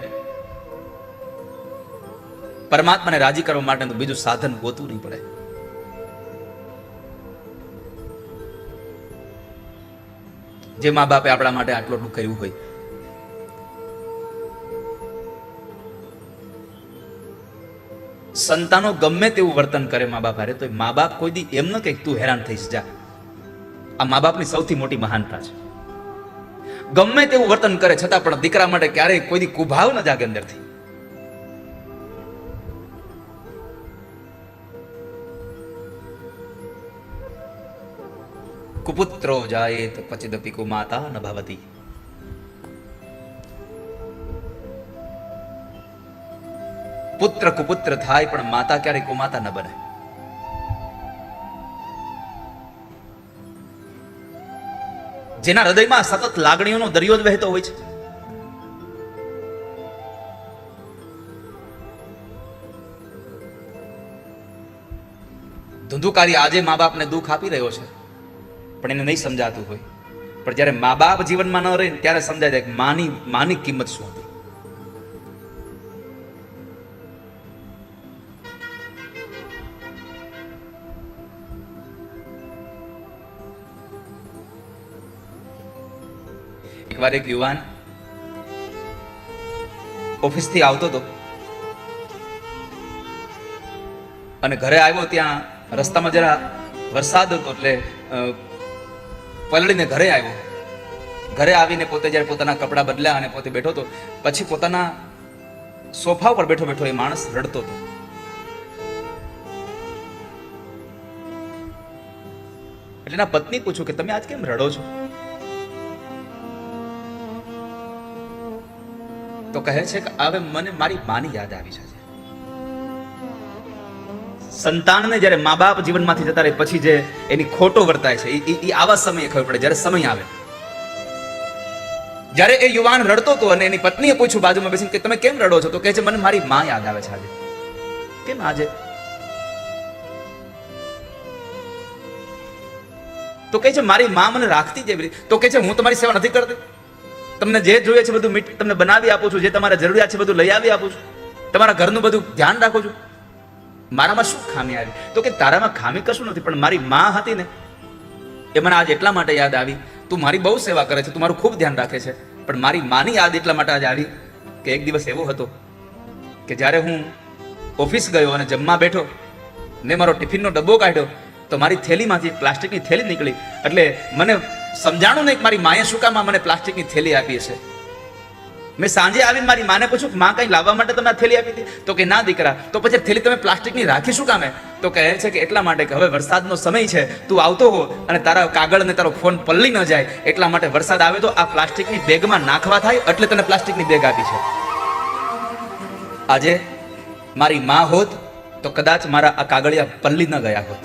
[SPEAKER 1] પરમાત્માને રાજી કરવા માટે બીજું સાધન ગોતવું નહીં પડે. જે મા બાપે આપણા માટે આટલું આટલું કર્યું હોય. સંતાનો ગમે તેવું વર્તન કરે મા બાપ હારે, તો મા બાપ કોઈ દી એમ ન કહે તું હેરાન થઈશ જા. આ મા બાપની સૌથી મોટી મહાનતા છે. ગમે તેવું વર્તન કરે છતાં પણ દીકરા માટે ક્યારેય કોઈ દી કુભાવ ન જાગે અંદરથી. કુપુત્રો જાયેત ક્વચિદપી કુમાતા ન ભવતી. પુત્ર કુપુત્ર થાય પણ માતા ક્યારેય કુમાતા ન બને. જેના હૃદયમાં સતત લાગણીઓનો દરિયો જ વહેતો હોય છે. ધુંધુકારી આજે મા બાપને દુઃખ આપી રહ્યો છે, પણ એને નહીં સમજાતું હોય. પણ જ્યારે મા બાપ જીવનમાં ન રહે ત્યારે સમજાય જાય કે માની કિંમત શું હતી. એકવાર એક યુવાન ઓફિસથી આવતો હતો અને ઘરે આવ્યો. ત્યાં રસ્તામાં જરા વરસાદ હતો એટલે પલળીને ઘરે આવ્યો. ઘરે આવીને પોતે જ્યારે પોતાના કપડાં બદલ્યા અને પોતે બેઠો હતો, પછી પોતાના સોફા ઉપર બેઠો બેઠો એ માણસ રડતો હતો. એટલે એના પત્ની પૂછ્યું કે તમે આજ કેમ રડો છો? તો કહે છે કે હવે મને મારી માની યાદ આવી છે. સંતાનને જ્યારે મા બાપ જીવનમાંથી જતા રહે પછી જે એની ખોટો વર્તાય છે એ આવા સમયે ખબર પડે, જ્યારે સમય આવે. જ્યારે એ યુવાન રડતો હતો અને એની પત્નીએ પૂછ્યું બાજુમાં બેસીને કે તમે કેમ રડો છો? તો કહે છે મને મારી માં યાદ આવે છે આજે. કેમ આજે? તો કહે છે મારી માં મને રાખતી જેવી. તો કહે છે હું તમારી સેવા નથી કરતી. તમને જે જોઈએ છે બધું તમને બનાવી આપું છું, જે તમારે જરૂરિયાત છે બધું લઈ આવી આપું છું, તમારા ઘરનું બધું ધ્યાન રાખું છું. મારામાં શું ખામી આવી? તો કે તારામાં ખામી કશું નથી, પણ મારી માં હતી ને એ મને આજ એટલા માટે યાદ આવી. તું મારી બહુ સેવા કરે છે, તું મારું ખૂબ ધ્યાન રાખે છે, પણ મારી માની યાદ એટલા માટે આજે આવી કે એક દિવસ એવો હતો કે જ્યારે હું ઓફિસ ગયો અને જમવા બેઠો ને મારો ટિફિનનો ડબ્બો કાઢ્યો તો મારી થેલીમાંથી પ્લાસ્ટિકની થેલી નીકળી. એટલે મને સમજાણું નહીં કે મારી માએ શું કામ મને પ્લાસ્ટિકની થેલી આપી છે. મેં સાંજે આવીને મારી માને પૂછ્યું કે માં કંઈ લાવવા માટે તમે આ થેલી આપી હતી? તો કે ના દીકરા. તો પછી થેલી તમે પ્લાસ્ટિકની રાખી શું કામે? તો કહે છે કે એટલા માટે કે હવે વરસાદનો સમય છે, તું આવતો હો અને તારા કાગળ અને તારો ફોન પલળી ન જાય એટલા માટે વરસાદ આવે તો આ પ્લાસ્ટિકની બેગમાં નાખવા થાય એટલે તને પ્લાસ્ટિકની બેગ આપી છે. આજે મારી માં હોત તો કદાચ મારા આ કાગળિયા પલળી ન ગયા હોત.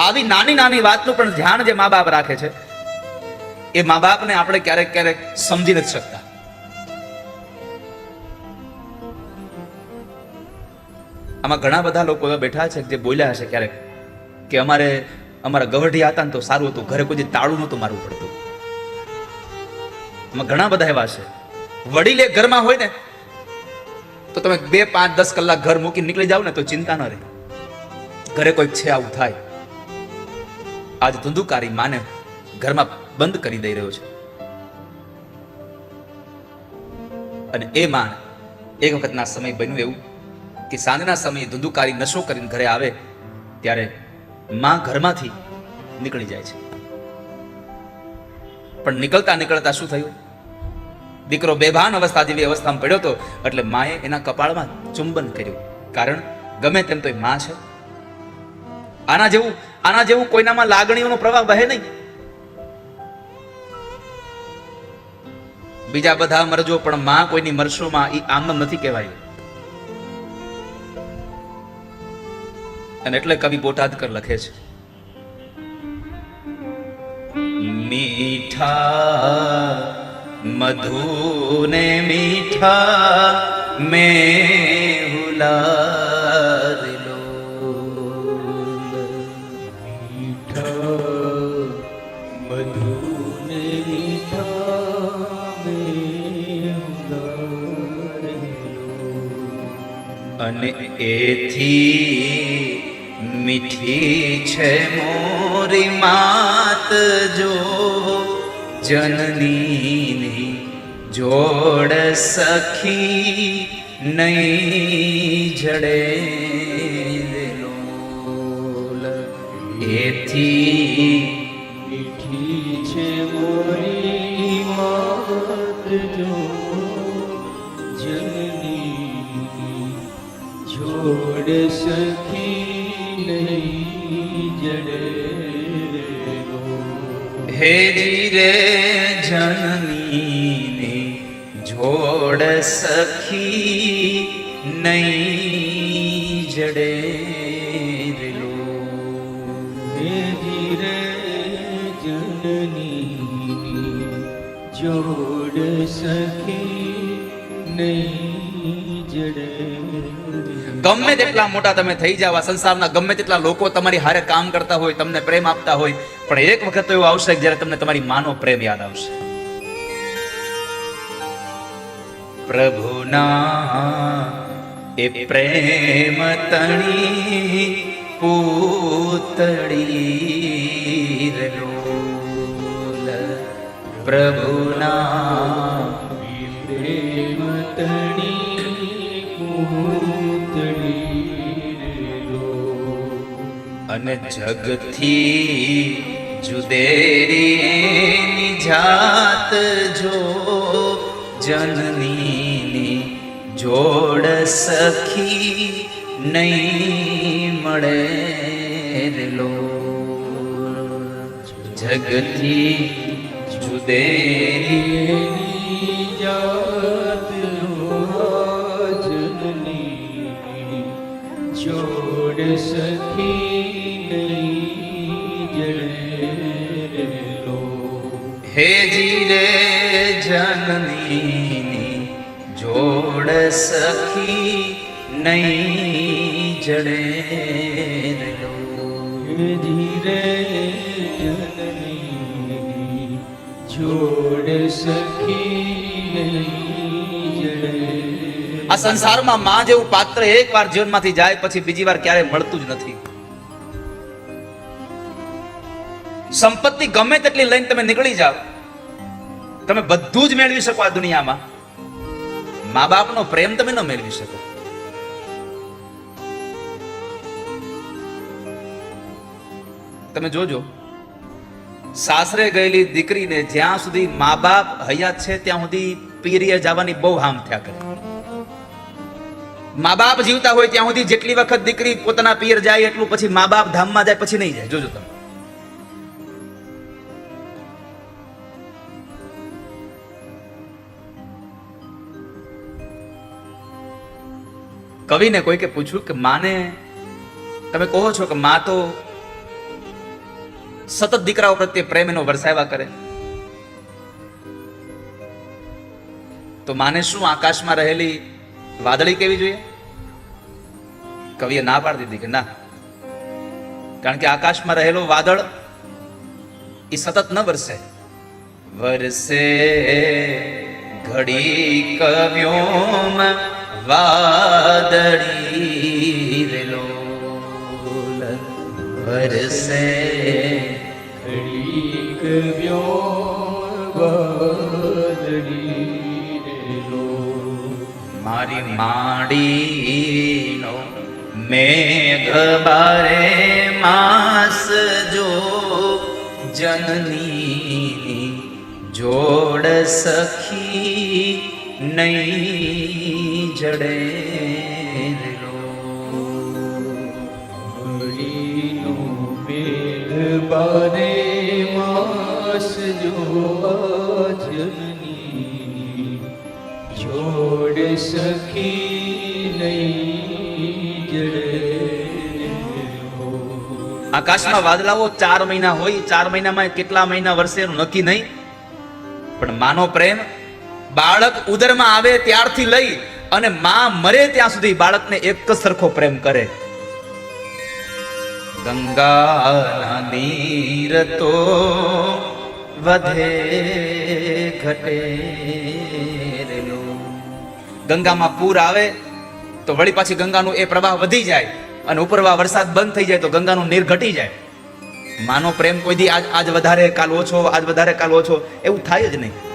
[SPEAKER 1] આવી નાની નાની વાતનું પણ ધ્યાન જે મા બાપ રાખે છે એ મા બાપને આપણે ક્યારેક ક્યારેક સમજી નથી શકતા. આમાં ઘણા બધા લોકો એવા બેઠા છે જે બોલ્યા હશે ક્યારેક કે અમારા ગવઢિયા હતા ને તો સારું હતું, ઘરે કોઈ તાળું નહોતું મારવું પડતું. આમાં ઘણા બધા એવા છે. વડીલે ઘરમાં હોય ને તો તમે 2, 5, 10 કલાક ઘર મૂકીને નીકળી જાવ ને તો ચિંતા ન રહે, ઘરે કોઈક છે આવું થાય. આજ ધુંધુકારી માને ઘરમાં બંધ કરી દઈ રહ્યો છે. અને એ માં એક વખતના સમય બન્યું એવું કે સાંજના સમયે ધુંધુકારી નશો કરીને ઘરે આવે ત્યારે માં ઘરમાંથી નીકળી જાય છે. પણ નીકળતા શું થયું? દીકરો બેભાન અવસ્થા જેવી અવસ્થામાં પડ્યો હતો એટલે માએ એના કપાળમાં ચુંબન કર્યું. કારણ ગમે તેમ તો એ માં છે. આના જેવું કોઈનામાં લાગણીઓનો પ્રવાહ વહે નહીં. બીજા બધા મરજો પણ માં કોઈની મરશોમાં ઈ આમ નથી કહેવાય. અને એટલે કવિ બોટાદકર લખે છે મીઠા મધુને મીઠા મેહુલા અને એથી મીઠી છે મોરી માત જો જનનીની જોડ સખી નહીં જડે લોલ. એથી
[SPEAKER 2] મીઠી છે મોરી માત જો જનની જોડ સખી નહીં જડે.
[SPEAKER 1] હે જીરે જનનીની જોડ સખી નહીં જડે
[SPEAKER 2] હે ધીરે જનની જોડ સખી નહીં જડે.
[SPEAKER 1] ગમે તેટલા મોટા તમે થઈ જાવ, આ સંસારના ગમે તેટલા લોકો તમારી હારે કામ કરતા હોય, તમને પ્રેમ આપતા હોય, પણ એક વખત તો એવું આવશે કે જ્યારે તમને તમારી માનો પ્રેમ યાદ આવશે. પ્રભુના એ પ્રેમ તણી પૂતળી રોલ. પ્રભુના
[SPEAKER 2] પ્રેમ તણી પૂતળી લો.
[SPEAKER 1] અને જગથી જુદેરી જાત જો જનનીની જોડ સખી નહીં મળે લો. જગથી જુદેરી
[SPEAKER 2] જાત જનની જોડ સખી નહીં જડે લો.
[SPEAKER 1] હે જીરે જનનીની જોડ સખી નહીં જડે લો.
[SPEAKER 2] ધીરે જનની જોડ સખી નહીં જડે.
[SPEAKER 1] આ સંસારમાં માં જેવું પાત્ર એકવાર જીવનમાંથી જાય પછી બીજી વાર ક્યારે મળતું જ નથી. સંપત્તિ ગમે તેટલી લઈને તમે નીકળી જાઓ, તમે બધું જ મેળવી શકો આ દુનિયામાં, મા બાપનો પ્રેમ તમે ન મેળવી શકો. તમે જોજો, સાસરે ગયેલી દીકરીને જ્યાં સુધી મા બાપ હયાત છે ત્યાં સુધી પીરીએ જવાની બહુ હામ થયા કરે. મા બાપ જીવતા હોય ત્યાં સુધી જેટલી વખત દીકરી પોતાના પિયર જાય એટલું પછી મા બાપ ધામમાં જાય પછી નહીં જાય. જોજો તમે. કવિને કોઈકે પૂછ્યું કે માને તમે કહો છો કે મા તો સતત દીકરાઓ પ્રત્યે પ્રેમ એનો વરસાવ્યા કરે, તો માને શું આકાશમાં રહેલી વાદળી કેવી જોઈએ? કવિએ ના પાડી દીધી કે ના, કારણ કે આકાશમાં રહેલો વાદળ એ સતત ન વરસે. વરસે ઘડી કવ્યોમ વાદળી રેલો. વરસે
[SPEAKER 2] ઘડી કવ્યો વાદળી રેલો.
[SPEAKER 1] મારી માડીનો મેઘ બારે માસ જો જનની જોડ સખી નહીં જડે લો.
[SPEAKER 2] હરિનો મેઘ બારે માસ જો જનની જોડ સખી નહીં જડે.
[SPEAKER 1] આકાશમાં વાદળાઓ 4 મહિના હોય, 4 મહિનામાં કેટલા મહિના વર્ષે એનું નક્કી નહીં, પણ માનો પ્રેમ બાળક ઉદરમાં આવે ત્યારથી લઈ અને માં મરે ત્યાં સુધી બાળકને એક જ સરખો પ્રેમ કરે. ગંગાના નીર તો વધે ઘટે રેલો. ગંગામાં પૂર આવે તો વળી પાછી ગંગાનું એ પ્રવાહ વધી જાય અને ઉપરવા વરસાદ બંધ થઈ જાય તો ગંગાનું નીર ઘટી જાય. માનો પ્રેમ કોઈ દી આજ વધારે કાલ ઓછો, આજ વધારે કાલ ઓછો એવું થાય જ નહીં.